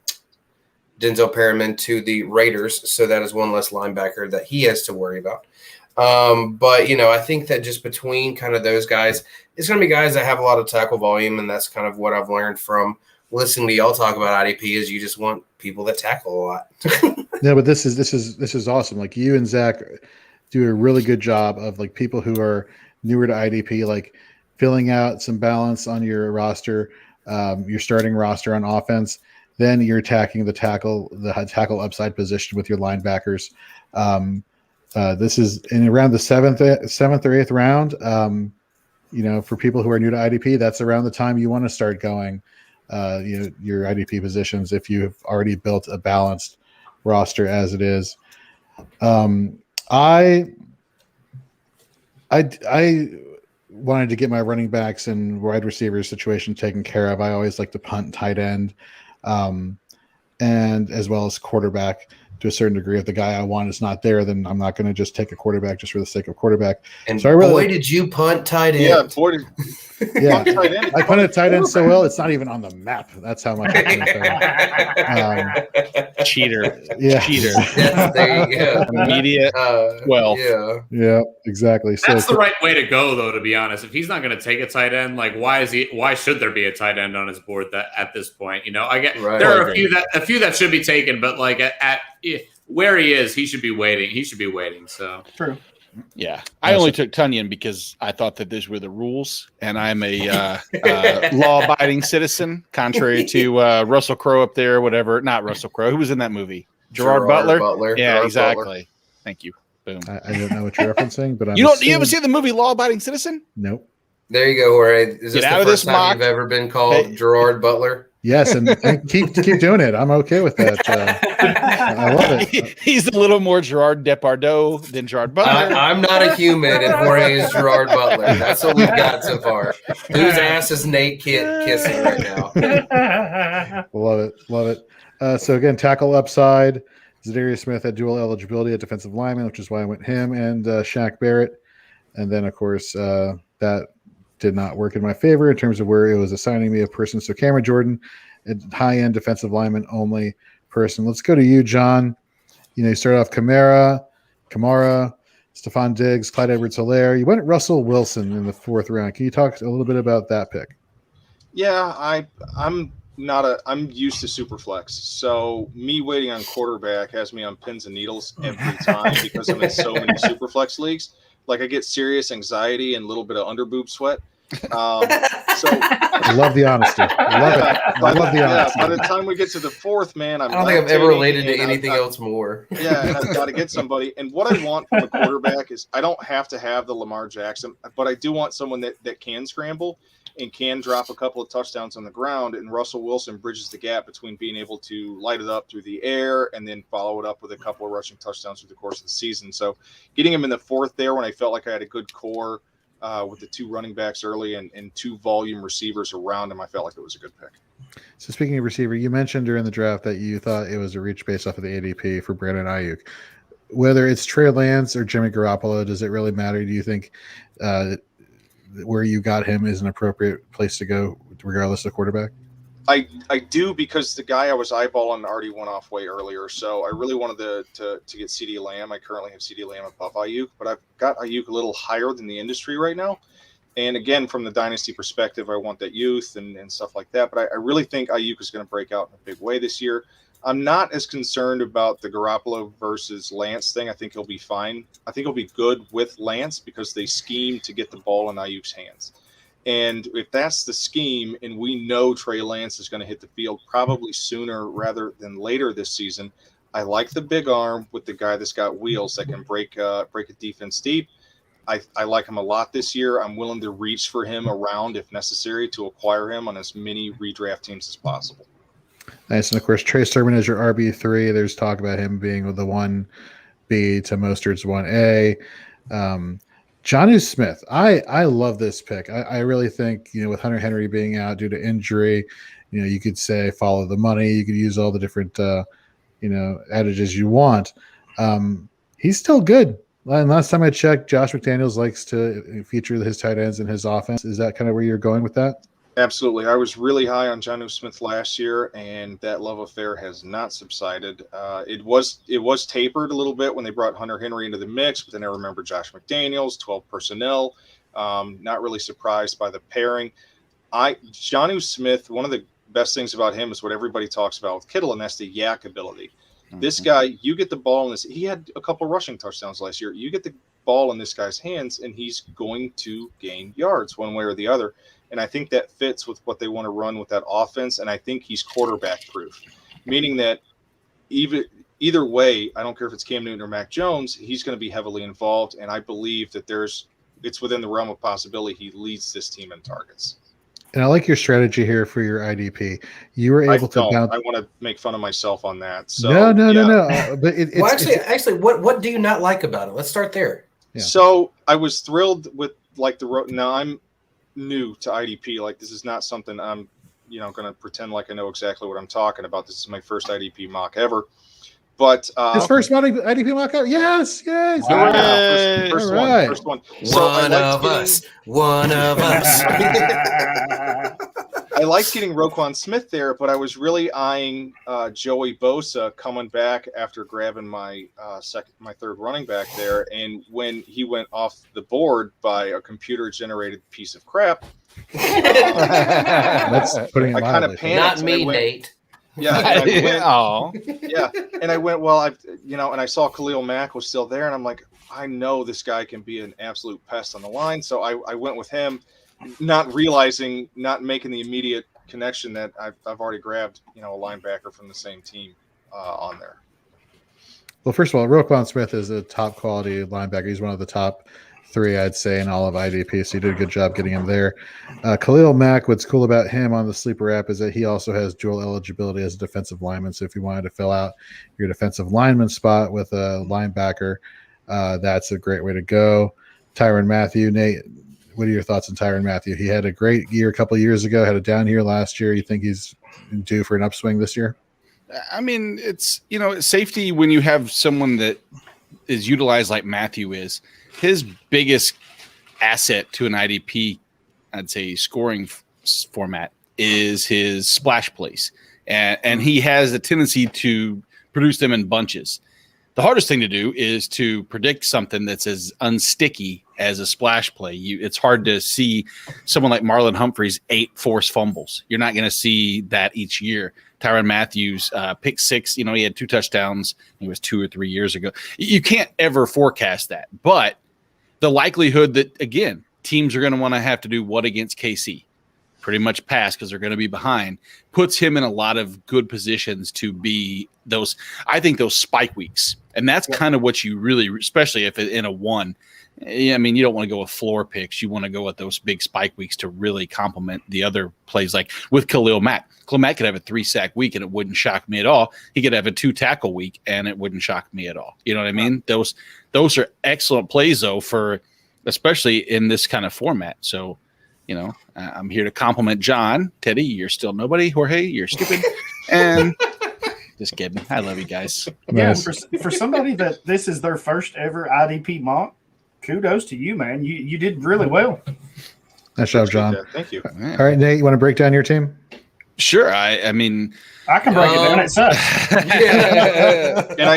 Perriman to the Raiders, so that is one less linebacker that he has to worry about. But, I think that just between kind of those guys, it's going to be guys that have a lot of tackle volume, and that's kind of what I've learned from listening to y'all talk about IDP is you just want people that tackle a lot. Yeah, but this is awesome. Like you and Zach do a really good job of like people who are newer to IDP, like filling out some balance on your roster, your starting roster on offense. Then you're attacking the tackle upside position with your linebackers. This is in around the seventh or eighth round. For people who are new to IDP, that's around the time you want to start going, your IDP positions if you have already built a balanced roster as it is. I wanted to get my running backs and wide receivers situation taken care of. I always like to punt tight end, and as well as quarterback to a certain degree. If the guy I want is not there, then I'm not going to just take a quarterback just for the sake of quarterback. And so did you punt tight end? Yeah, boy, yeah. I punted tight end so well, it's not even on the map. That's how much I punted. Cheater. Yeah. Cheater. Yeah, there you go. Immediate. Yeah, exactly. That's the right way to go, though, to be honest. If he's not going to take a tight end, like why should there be a tight end on his board at this point? I get there are a few that should be taken, but like at where he is, he should be waiting. So true. Yeah, I only took Tunyon because I thought that these were the rules, and I'm a law-abiding citizen, contrary to Russell Crowe up there, whatever. Not Russell Crowe. Who was in that movie? Gerard Butler. Yeah, Gerard exactly. Butler. Thank you. Boom. I don't know what you're referencing, but you ever see the movie Law-Abiding Citizen? Nope. There you go, Jorge. Is this the first time you've ever been called Gerard Butler? Yes, and keep doing it. I'm okay with that. I love it. He's a little more Gerard Depardieu than Gerard Butler. I'm not a human, and Jorge is Gerard Butler. That's what we've got so far. Whose ass is Nate kissing right now? Love it. So again, tackle upside. Zadarius Smith had dual eligibility at defensive lineman, which is why I went him and Shaq Barrett. And then, of course, that did not work in my favor in terms of where it was assigning me a person. So Cameron Jordan, a high-end defensive lineman only person. Let's go to you, John. You started off Kamara, Stephon Diggs, Clyde Edwards-Helaire. You went Russell Wilson in the 4th round. Can you talk a little bit about that pick? Yeah, I'm used to Superflex. So me waiting on quarterback has me on pins and needles every time because I'm in so many Superflex leagues. Like I get serious anxiety and a little bit of underboob sweat. So I love the honesty. I love the honesty. By the time we get to the 4th, man, I don't think I've ever related to anything else more. Yeah, and I've got to get somebody. And what I want from a quarterback is I don't have to have the Lamar Jackson, but I do want someone that can scramble and can drop a couple of touchdowns on the ground. And Russell Wilson bridges the gap between being able to light it up through the air and then follow it up with a couple of rushing touchdowns through the course of the season. So getting him in the 4th there when I felt like I had a good core with the 2 running backs early and 2 volume receivers around him, I felt like it was a good pick. So speaking of receiver, you mentioned during the draft that you thought it was a reach based off of the ADP for Brandon Ayuk. Whether it's Trey Lance or Jimmy Garoppolo, does it really matter? Do you think where you got him is an appropriate place to go regardless of quarterback? I do, because the guy I was eyeballing already went off way earlier. So I really wanted to get CeeDee Lamb. I currently have CeeDee Lamb above Ayuk, but I've got Ayuk a little higher than the industry right now. And again, from the dynasty perspective, I want that youth and stuff like that. But I really think Ayuk is going to break out in a big way this year. I'm not as concerned about the Garoppolo versus Lance thing. I think he'll be fine. I think he'll be good with Lance because they scheme to get the ball in Ayuk's hands. And if that's the scheme, and we know Trey Lance is going to hit the field probably sooner rather than later this season, I like the big arm with the guy that's got wheels that can break a defense deep. I like him a lot this year. I'm willing to reach for him around if necessary to acquire him on as many redraft teams as possible. Nice. And of course, Trey Sermon is your RB3. There's talk about him being the 1B to Mostert's 1A. Jonnu Smith. I love this pick. I really think, with Hunter Henry being out due to injury, you could say follow the money. You could use all the different, adages you want. He's still good. And last time I checked, Josh McDaniels likes to feature his tight ends in his offense. Is that kind of where you're going with that? Absolutely. I was really high on Jonnu Smith last year, and that love affair has not subsided. It was tapered a little bit when they brought Hunter Henry into the mix, but then I remember Josh McDaniels, 12 personnel. Not really surprised by the pairing. Jonnu Smith, one of the best things about him is what everybody talks about with Kittle, and that's the yak ability. Mm-hmm. This guy, you get the ball in this. He had a couple rushing touchdowns last year. You get the ball in this guy's hands, and he's going to gain yards one way or the other. And I think that fits with what they want to run with that offense. And I think he's quarterback proof, meaning that either way, I don't care if it's Cam Newton or Mac Jones, he's going to be heavily involved. And I believe that it's within the realm of possibility he leads this team in targets. And I like your strategy here for your IDP. You were able to bounce. I want to make fun of myself on that. So no. But actually, what do you not like about it? Let's start there. Yeah. So I was thrilled with now I'm new to IDP. Like, this is not something I'm going to pretend like I know exactly what I'm talking about. This is my first IDP mock ever. But his first IDP mock ever. Yes. Wow. First one. So one of us. I liked getting Roquan Smith there, but I was really eyeing Joey Bosa coming back after grabbing my third running back there. And when he went off the board by a computer-generated piece of crap, that's putting it I kind of panicked. Not me, Nate. Yeah. And I went, well, and I saw Khalil Mack was still there, and I'm like, I know this guy can be an absolute pest on the line. So I went with him, not making the immediate connection that I've already grabbed, a linebacker from the same team on there. Well, first of all, Roquan Smith is a top quality linebacker. He's one of the top 3, I'd say, in all of IDP. So you did a good job getting him there. Khalil Mack, what's cool about him on the Sleeper app is that he also has dual eligibility as a defensive lineman. So if you wanted to fill out your defensive lineman spot with a linebacker, that's a great way to go. Tyron Matthews, Nate, what are your thoughts on Tyron Matthews? He had a great year a couple of years ago, had a down year last year. You think he's due for an upswing this year? I mean, it's, safety when you have someone that is utilized like Matthew is. His biggest asset to an IDP, I'd say, scoring format is his splash plays. And he has a tendency to produce them in bunches. The hardest thing to do is to predict something that's as unsticky as a splash play. It's hard to see someone like Marlon Humphrey's 8 forced fumbles. You're not going to see that each year. Tyron Matthews, pick 6, he had 2 touchdowns. It was 2 or 3 years ago. You can't ever forecast that. But the likelihood that, again, teams are going to want to have to do what against KC? Pretty much pass because they're going to be behind, puts him in a lot of good positions to be those spike weeks. And that's kind of what you really, especially if in a 1, I mean, you don't want to go with floor picks. You want to go with those big spike weeks to really complement the other plays, like with Khalil Mack. Khalil Mack could have a 3-sack week and it wouldn't shock me at all. He could have a 2-tackle week and it wouldn't shock me at all. You know what I mean? Those are excellent plays, though, for especially in this kind of format. So, I'm here to compliment John. Teddy, you're still nobody. Jorge, you're stupid. And just kidding. I love you guys. Yeah, for somebody that this is their first ever IDP mock, kudos to you, man. You did really well. Nice job, John. Thank you. All right, Nate, you want to break down your team? Sure. I mean, I can break it down. It sucks. And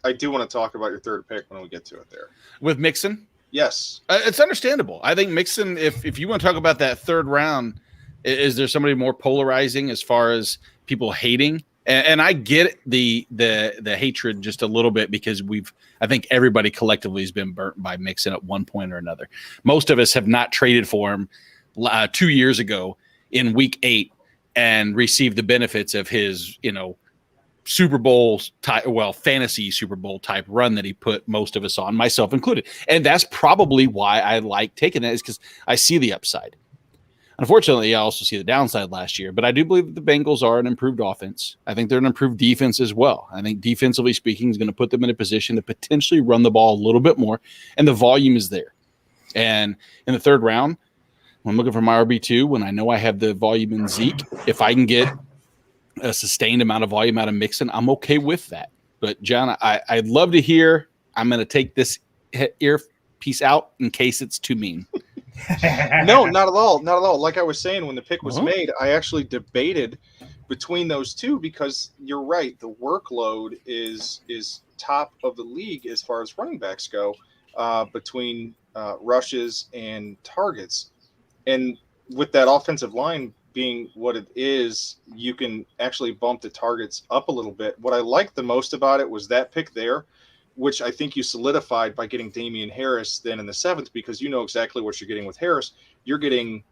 I do want to talk about your third pick when we get to it there. With Mixon? Yes. It's understandable. I think Mixon, if you want to talk about that third round, is there somebody more polarizing as far as people hating? And I get the hatred just a little bit because I think everybody collectively has been burnt by Mixon at one point or another. Most of us have not traded for him 2 years ago in week 8 and received the benefits of his, Super Bowl type, fantasy Super Bowl type run that he put most of us on, myself included. And that's probably why I like taking that, is because I see the upside. Unfortunately, I also see the downside last year, but I do believe that the Bengals are an improved offense. I think they're an improved defense as well. I think defensively speaking is going to put them in a position to potentially run the ball a little bit more, and the volume is there. And in the third round, when I'm looking for my RB2, when I know I have the volume in Zeke, if I can get a sustained amount of volume out of Mixon, I'm okay with that. But John, I'd love to hear. I'm going to take this earpiece out in case it's too mean. No, not at all. Not at all. Like I was saying, when the pick was made, I actually debated between those two because you're right. The workload is top of the league as far as running backs go, between rushes and targets. And with that offensive line being what it is, you can actually bump the targets up a little bit. What I liked the most about it was that pick there, which I think you solidified by getting Damian Harris then in the 7th, because you know exactly what you're getting with Harris. You're getting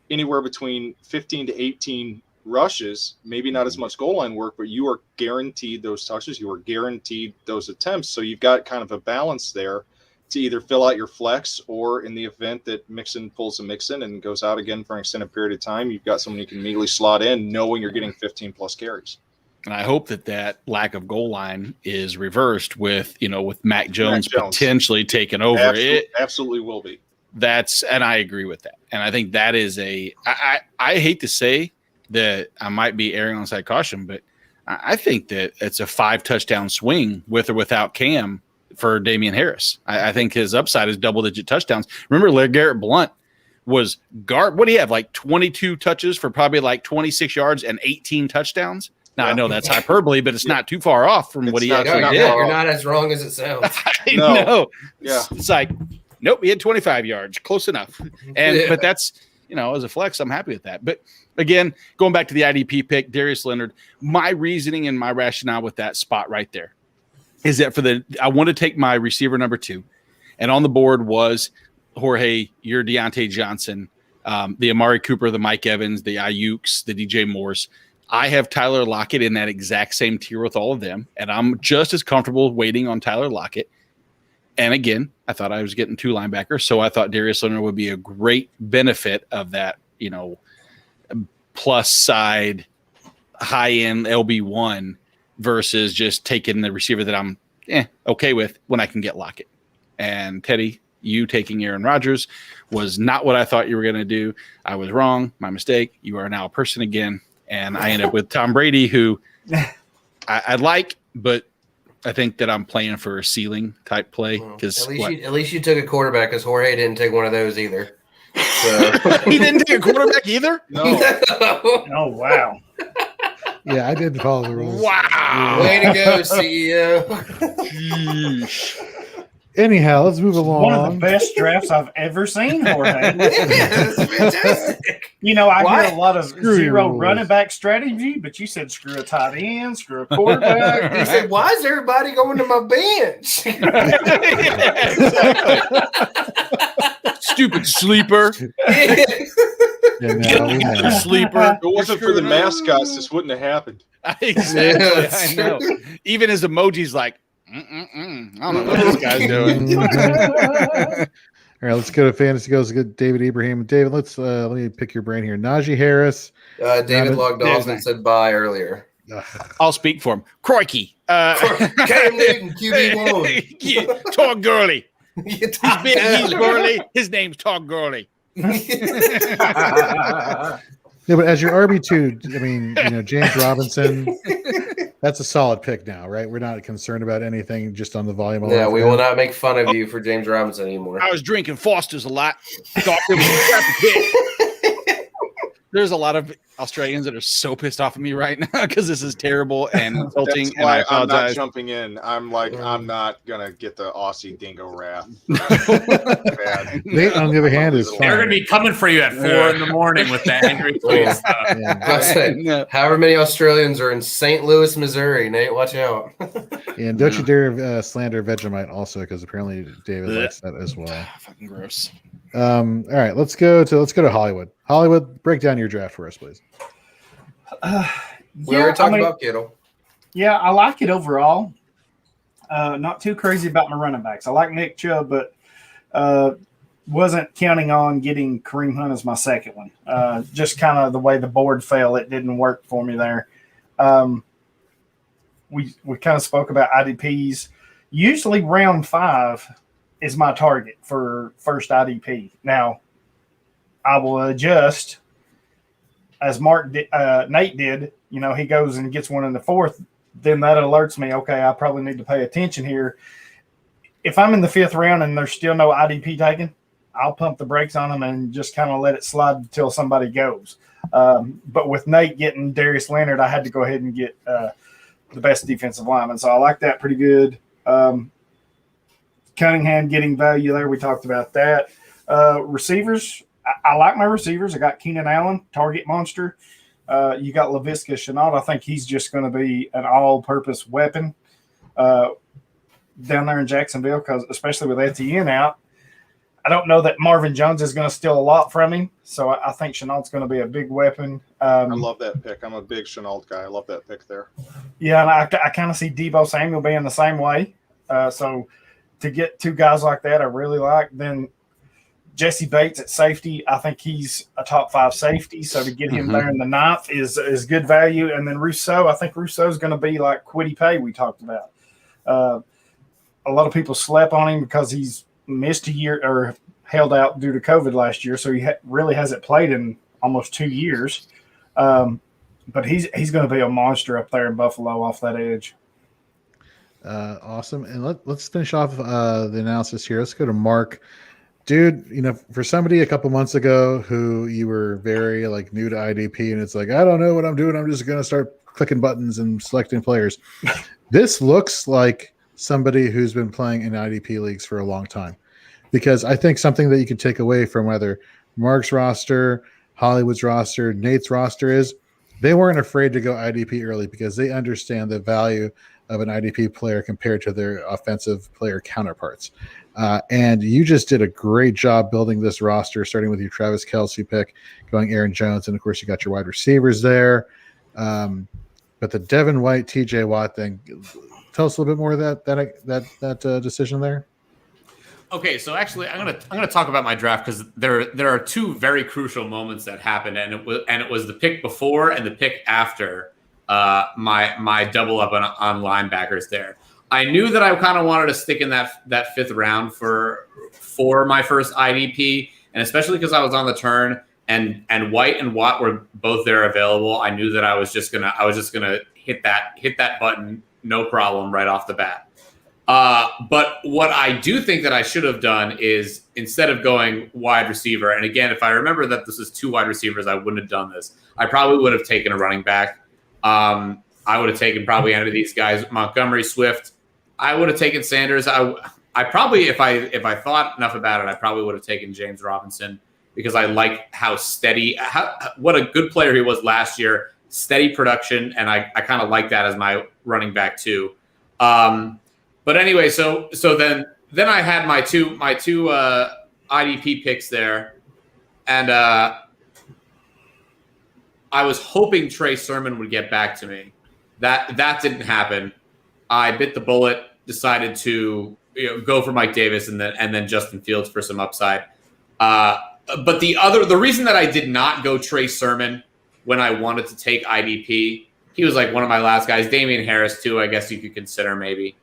anywhere between 15 to 18 rushes, maybe not as much goal line work, but you are guaranteed those touches. You are guaranteed those attempts. So you've got kind of a balance there to either fill out your flex, or in the event that Mixon pulls a Mixon and goes out again for an extended period of time, you've got someone you can immediately slot in knowing you're getting 15 plus carries. And I hope that lack of goal line is reversed with Mac Jones potentially taking over. It absolutely will be. And I agree with that. And I think that is I hate to say that I might be erring on the side of caution, but I think that it's a 5-touchdown swing with or without Cam for Damian Harris. I think his upside is double-digit touchdowns. Remember, LeGarrette Blount was what do you have, like 22 touches for probably like 26 yards and 18 touchdowns? Now, I know that's hyperbole, but it's not too far off from what he actually did. You're not as wrong as it sounds. I know. Yeah. It's like, nope, he had 25 yards. Close enough. But that's, as a flex, I'm happy with that. But again, going back to the IDP pick, Darius Leonard, my reasoning and my rationale with that spot right there is that I want to take my receiver number 2, and on the board was Jorge, your Deontay Johnson, the Amari Cooper, the Mike Evans, the Ayuks, the DJ Moores. I have Tyler Lockett in that exact same tier with all of them, and I'm just as comfortable waiting on Tyler Lockett. And again, I thought I was getting 2 linebackers, so I thought Darius Leonard would be a great benefit of that, plus side, high end LB1 versus just taking the receiver that I'm okay with when I can get Lockett. And Teddy, you taking Aaron Rodgers was not what I thought you were going to do. I was wrong. My mistake. You are now a person again. And I ended up with Tom Brady, who I like, but I think that I'm playing for a ceiling type play. Because at least you took a quarterback, because Jorge didn't take one of those either. So. He didn't take a quarterback either? No. Oh, wow. Yeah, I did follow the rules. Wow. Way to go, CEO. Anyhow, let's move along. One of the best drafts I've ever seen, Jorge. That's fantastic. I hear a lot of Screw zero your running rules. back strategy, but you said screw a tight end, screw a quarterback. He said, "Why is everybody going to my bench?" Stupid sleeper. Yeah, no, we know. Sleeper. If it wasn't for the mascots, this wouldn't have happened. Exactly. Yeah, I know. Even his emoji's like, I don't know what this guy's doing. All right, let's go to fantasy goes. Good, David Ibrahim. David, let me pick your brain here. Najee Harris. David logged off and said bye earlier. I'll speak for him. Crikey. Cam Newton, QB1. Yeah, Todd Gurley. He's Gurley. His name's Todd Gurley. Yeah, but as your RB2, I mean, James Robinson, that's a solid pick now, right? We're not concerned about anything just on the volume. Yeah, we will not make fun of you for James Robinson anymore. I was drinking Foster's a lot. Thought it was a crappy pick. There's a lot of Australians that are so pissed off at me right now because this is terrible and insulting. That's And I why I'm not apologize. jumping in. I'm like, I'm not gonna get the Aussie dingo wrath. Bad. Nate, on the other hand, is They're fine. going to be coming for you at 4 in the morning with the angry tweet stuff. Yeah. I said, however many Australians are in St. Louis, Missouri, Nate, watch out. And don't you dare slander Vegemite also, because apparently David likes that as well. Fucking gross. All right, let's go to Hollywood. Hollywood, break down your draft for us, please. We already talked about Kittle. Yeah, I like it overall. Not too crazy about my running backs. I like Nick Chubb, but wasn't counting on getting Kareem Hunt as my second one. Just kind of the way the board fell, it didn't work for me there. We kind of spoke about IDPs. Usually round 5 is my target for first IDP. Now, I will adjust as Nate did. He goes and gets one in the 4th. Then that alerts me, okay, I probably need to pay attention here. If I'm in the 5th round and there's still no IDP taken, I'll pump the brakes on them and just kind of let it slide until somebody goes. But with Nate getting Darius Leonard, I had to go ahead and get the best defensive lineman. So I like that pretty good. Cunningham getting value there. We talked about that. Receivers, I like my receivers. I got Keenan Allen, target monster. You got Laviska Shenault. I think he's just going to be an all-purpose weapon down there in Jacksonville, because especially with Etienne out. I don't know that Marvin Jones is going to steal a lot from him, so I think Chenault's going to be a big weapon. I love that pick. I'm a big Chenault guy. I love that pick there. Yeah, and I kind of see Deebo Samuel being the same way. So to get 2 guys like that, I really like. Then Jesse Bates at safety, I think he's a top 5 safety. So to get him there in the 9th is good value. And then Rousseau, I think Rousseau's going to be like Kwity Paye we talked about. A lot of people slept on him because he's missed a year or held out due to COVID last year. So he really hasn't played in almost 2 years. But he's going to be a monster up there in Buffalo off that edge. Awesome. And let's finish off the analysis here. Let's go to Mark. Dude, for somebody a couple months ago who you were very new to IDP, and it's like, I don't know what I'm doing. I'm just going to start clicking buttons and selecting players. This looks like somebody who's been playing in IDP leagues for a long time, because I think something that you can take away from either Mark's roster, Hollywood's roster, Nate's roster is they weren't afraid to go IDP early because they understand the value of an IDP player compared to their offensive player counterparts. And you just did a great job building this roster, starting with your Travis Kelsey pick, going Aaron Jones, and of course you got your wide receivers there. But the Devin White, TJ Watt thing, tell us a little bit more of that decision there. Okay, so actually, I'm gonna talk about my draft because there are two very crucial moments that happened, and it was the pick before and the pick after my double up on linebackers there. I knew that I kind of wanted to stick in that fifth round for my first IDP, and especially because I was on the turn and White and Watt were both there available. I knew that I was just gonna hit that button, no problem, right off the bat. But what I do think that I should have done is instead of going wide receiver, and again, if I remember that this is 2 wide receivers, I wouldn't have done this. I probably would have taken a running back. I would have taken probably any of these guys, Montgomery, Swift. I would have taken Sanders. I probably, if I thought enough about it, I probably would have taken James Robinson because I like how steady, what a good player he was last year, steady production, and I kind of like that as my running back too. But anyway, so then I had my two IDP picks there, and I was hoping Trey Sermon would get back to me. That didn't happen. I bit the bullet, decided to go for Mike Davis and then Justin Fields for some upside. But the reason that I did not go Trey Sermon when I wanted to take IDP, he was like one of my last guys. Damian Harris too, I guess you could consider maybe.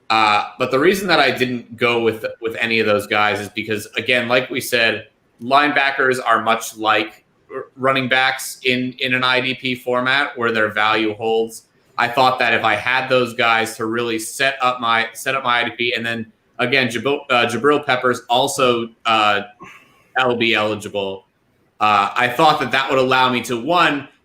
But the reason that I didn't go with any of those guys is because, again, like we said, linebackers are much like running backs in an IDP format where their value holds. I thought that if I had those guys to really set up my IDP, and then again, Jabril Peppers also LB eligible. I thought that would allow me to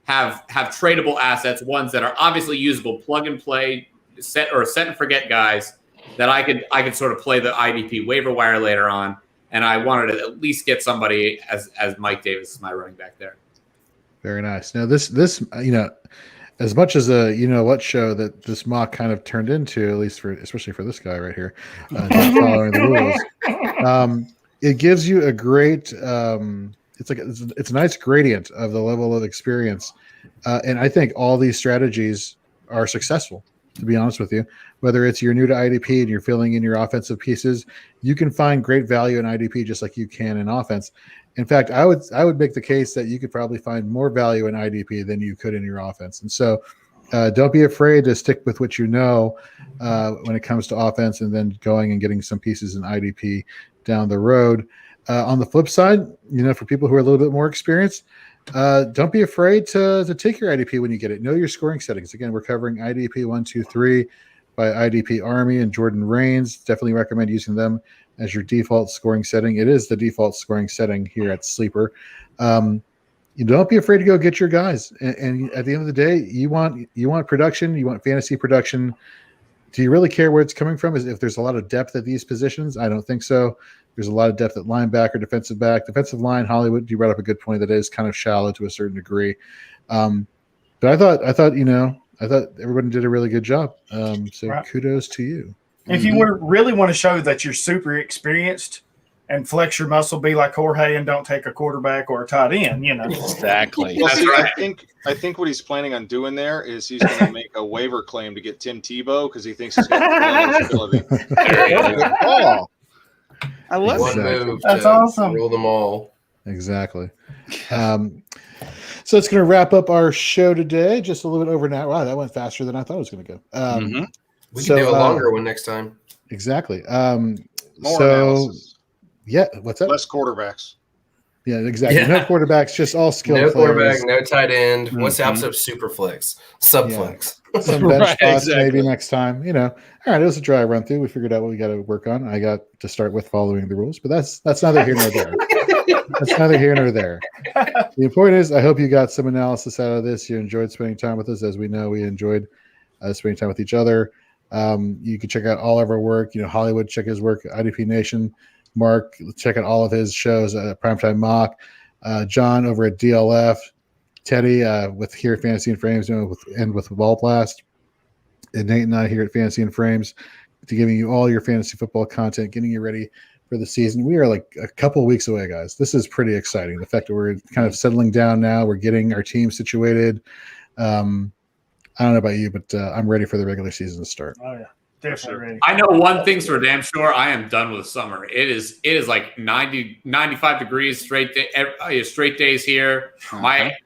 have tradable assets, ones that are obviously usable, plug and play, set and forget guys that I could sort of play the IDP waiver wire later on, and I wanted to at least get somebody as Mike Davis as my running back there. Very nice. Now this as much as a what show that this mock kind of turned into, at least especially for this guy right here, not following the rules, it gives you a great. It's a nice gradient of the level of experience, and I think all these strategies are successful. To be honest with you, whether it's you're new to IDP and you're filling in your offensive pieces, you can find great value in IDP just like you can in offense. In fact, I would make the case that you could probably find more value in IDP than you could in your offense. And so don't be afraid to stick with what you know when it comes to offense and then going and getting some pieces in IDP down the road. On the flip side, for people who are a little bit more experienced, don't be afraid to take your IDP when you get it. Know your scoring settings. Again, we're covering IDP 1, 2, 3 by IDP Army and Jordan Rains. Definitely recommend using them as your default scoring setting. It is the default scoring setting here at Sleeper. You don't be afraid to go get your guys. And at the end of the day, you want production. You want fantasy production. Do you really care where it's coming from? Is if there's a lot of depth at these positions? I don't think so. There's a lot of depth at linebacker, defensive back, defensive line. Hollywood, you brought up a good point that is kind of shallow to a certain degree. But I thought everybody did a really good job. So right. Kudos to you. If you really want to show that you're super experienced and flex your muscle, be like Jorge and don't take a quarterback or a tight end, Exactly. Well, see, I think what he's planning on doing there is he's going to make a waiver claim to get Tim Tebow because he thinks he's got eligibility. Oh, I love it. That's awesome. Rule them all. Exactly. So it's going to wrap up our show today. Just a little bit over an hour. Wow, that went faster than I thought it was going to go. We can do a longer one next time. Exactly. More analysis. Yeah, what's that? Less quarterbacks. Yeah, exactly. Yeah. No quarterbacks, just all skill no players. Quarterback, no tight end. What's the opposite of super flex? Subflex. Yeah. Some bench spots maybe next time. All right, it was a dry run through. We figured out what we got to work on. I got to start with following the rules, but that's neither here nor there. That's neither here nor there. The point is, I hope you got some analysis out of this. You enjoyed spending time with us. As we know, we enjoyed spending time with each other. You can check out all of our work. Hollywood, check his work, IDP Nation. Mark, check out all of his shows at Primetime Mock. John over at DLF. Teddy with here at Fantasy and Frames and with Ball Blast. And Nate and I here at Fantasy and Frames to giving you all your fantasy football content, getting you ready for the season. We are like a couple of weeks away, guys. This is pretty exciting. The fact that we're kind of settling down now, we're getting our team situated. I don't know about you, but I'm ready for the regular season to start. Oh, yeah. Definitely ready. I know one thing's for damn sure. I am done with summer. It is like 90, 95 degrees straight days here. My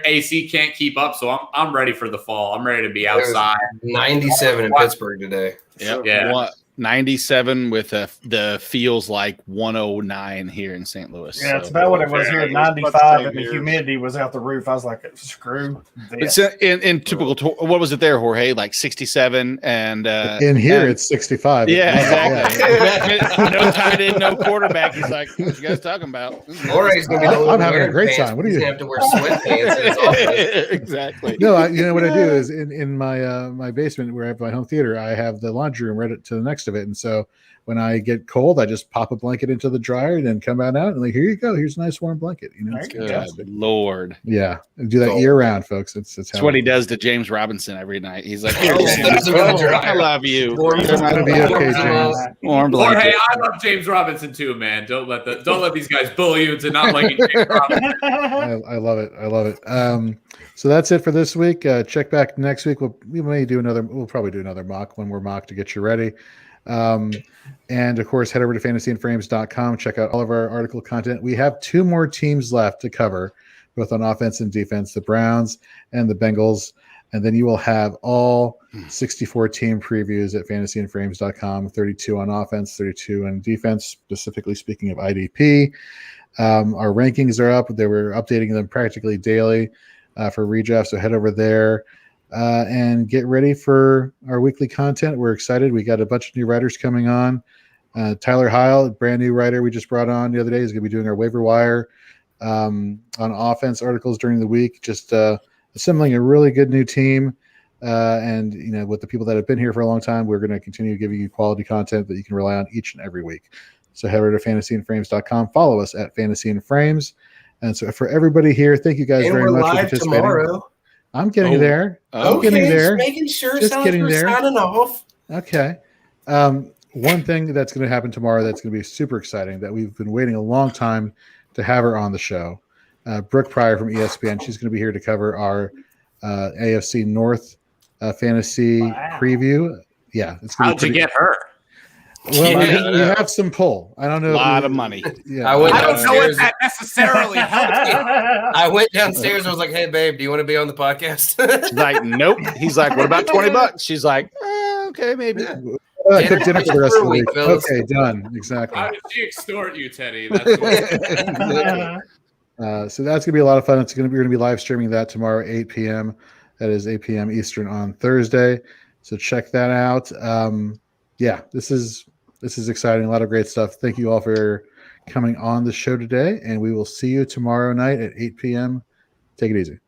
AC can't keep up, so I'm ready for the fall. I'm ready to be outside. 97 in Pittsburgh today. Yep. Yeah. 97 with the feels like 109 here in St. Louis. Yeah, it's about what it was here at 95, and the humidity was out the roof. I was like, screw this. It's in typical, what was it there, Jorge? Like 67 and in here it's 65. Yeah, exactly. No tight end, no quarterback. He's like, what you guys talking about? Jorge's gonna be the I'm having a great time. What are you gonna have to wear sweatpants in his office. Exactly. No, you know what I do is in my my basement where I have my home theater, I have the laundry room right to the next of it, and so when I get cold, I just pop a blanket into the dryer and then come out and like, here you go, here's a nice warm blanket. You know, it's good Lord. Yeah, and do that year round, folks. It's what he does to James Robinson every night. He's like, I love you. It's gonna be okay, James. Warm Jorge, blanket. I love James Robinson too, man. Don't let these guys bully you into not liking James Robinson. I love it. I love it. So that's it for this week. Check back next week. We'll probably do another mock when we're mock to get you ready. And of course, head over to fantasyandframes.com. Check out all of our article content. We have 2 more teams left to cover, both on offense and defense, the Browns and the Bengals. And then you will have all 64 team previews at fantasyandframes.com, 32 on offense, 32 on defense, specifically speaking of IDP. Our rankings are up. We're updating them practically daily for redraft. So head over there. And get ready for our weekly content. We're excited. We got a bunch of new writers coming on. Tyler Heil, brand new writer we just brought on the other day, is going to be doing our waiver wire on offense articles during the week, just assembling a really good new team. And, you know, with the people that have been here for a long time, we're going to continue giving you quality content that you can rely on each and every week. So head over to fantasyandframes.com. Follow us at Fantasy and Frames. And so for everybody here, thank you guys very much for participating. Tomorrow. I'm getting there. I'm Okay, getting there. Just making sure. Just getting there. Signing off. Okay. One thing that's going to happen tomorrow that's going to be super exciting that we've been waiting a long time to have her on the show. Brooke Pryor from ESPN. She's going to be here to cover our AFC North fantasy preview. Yeah. How'd you get her? Well, we have some pull. I don't know. A lot of money. Yeah. I went I don't know downstairs. what that necessarily helps. I went downstairs. I was like, "Hey, babe, do you want to be on the podcast?" She's like, nope. He's like, what about $20? She's like, okay, maybe. I cook dinner for the rest of the week. fellas. Okay, done. Exactly. How did she extort you, Teddy? That's what So that's gonna be a lot of fun. We're gonna be live streaming that tomorrow, 8 p.m. That is 8 p.m. Eastern on Thursday. So check that out. Yeah, this is exciting. A lot of great stuff. Thank you all for coming on the show today, and we will see you tomorrow night at 8 p.m. Take it easy.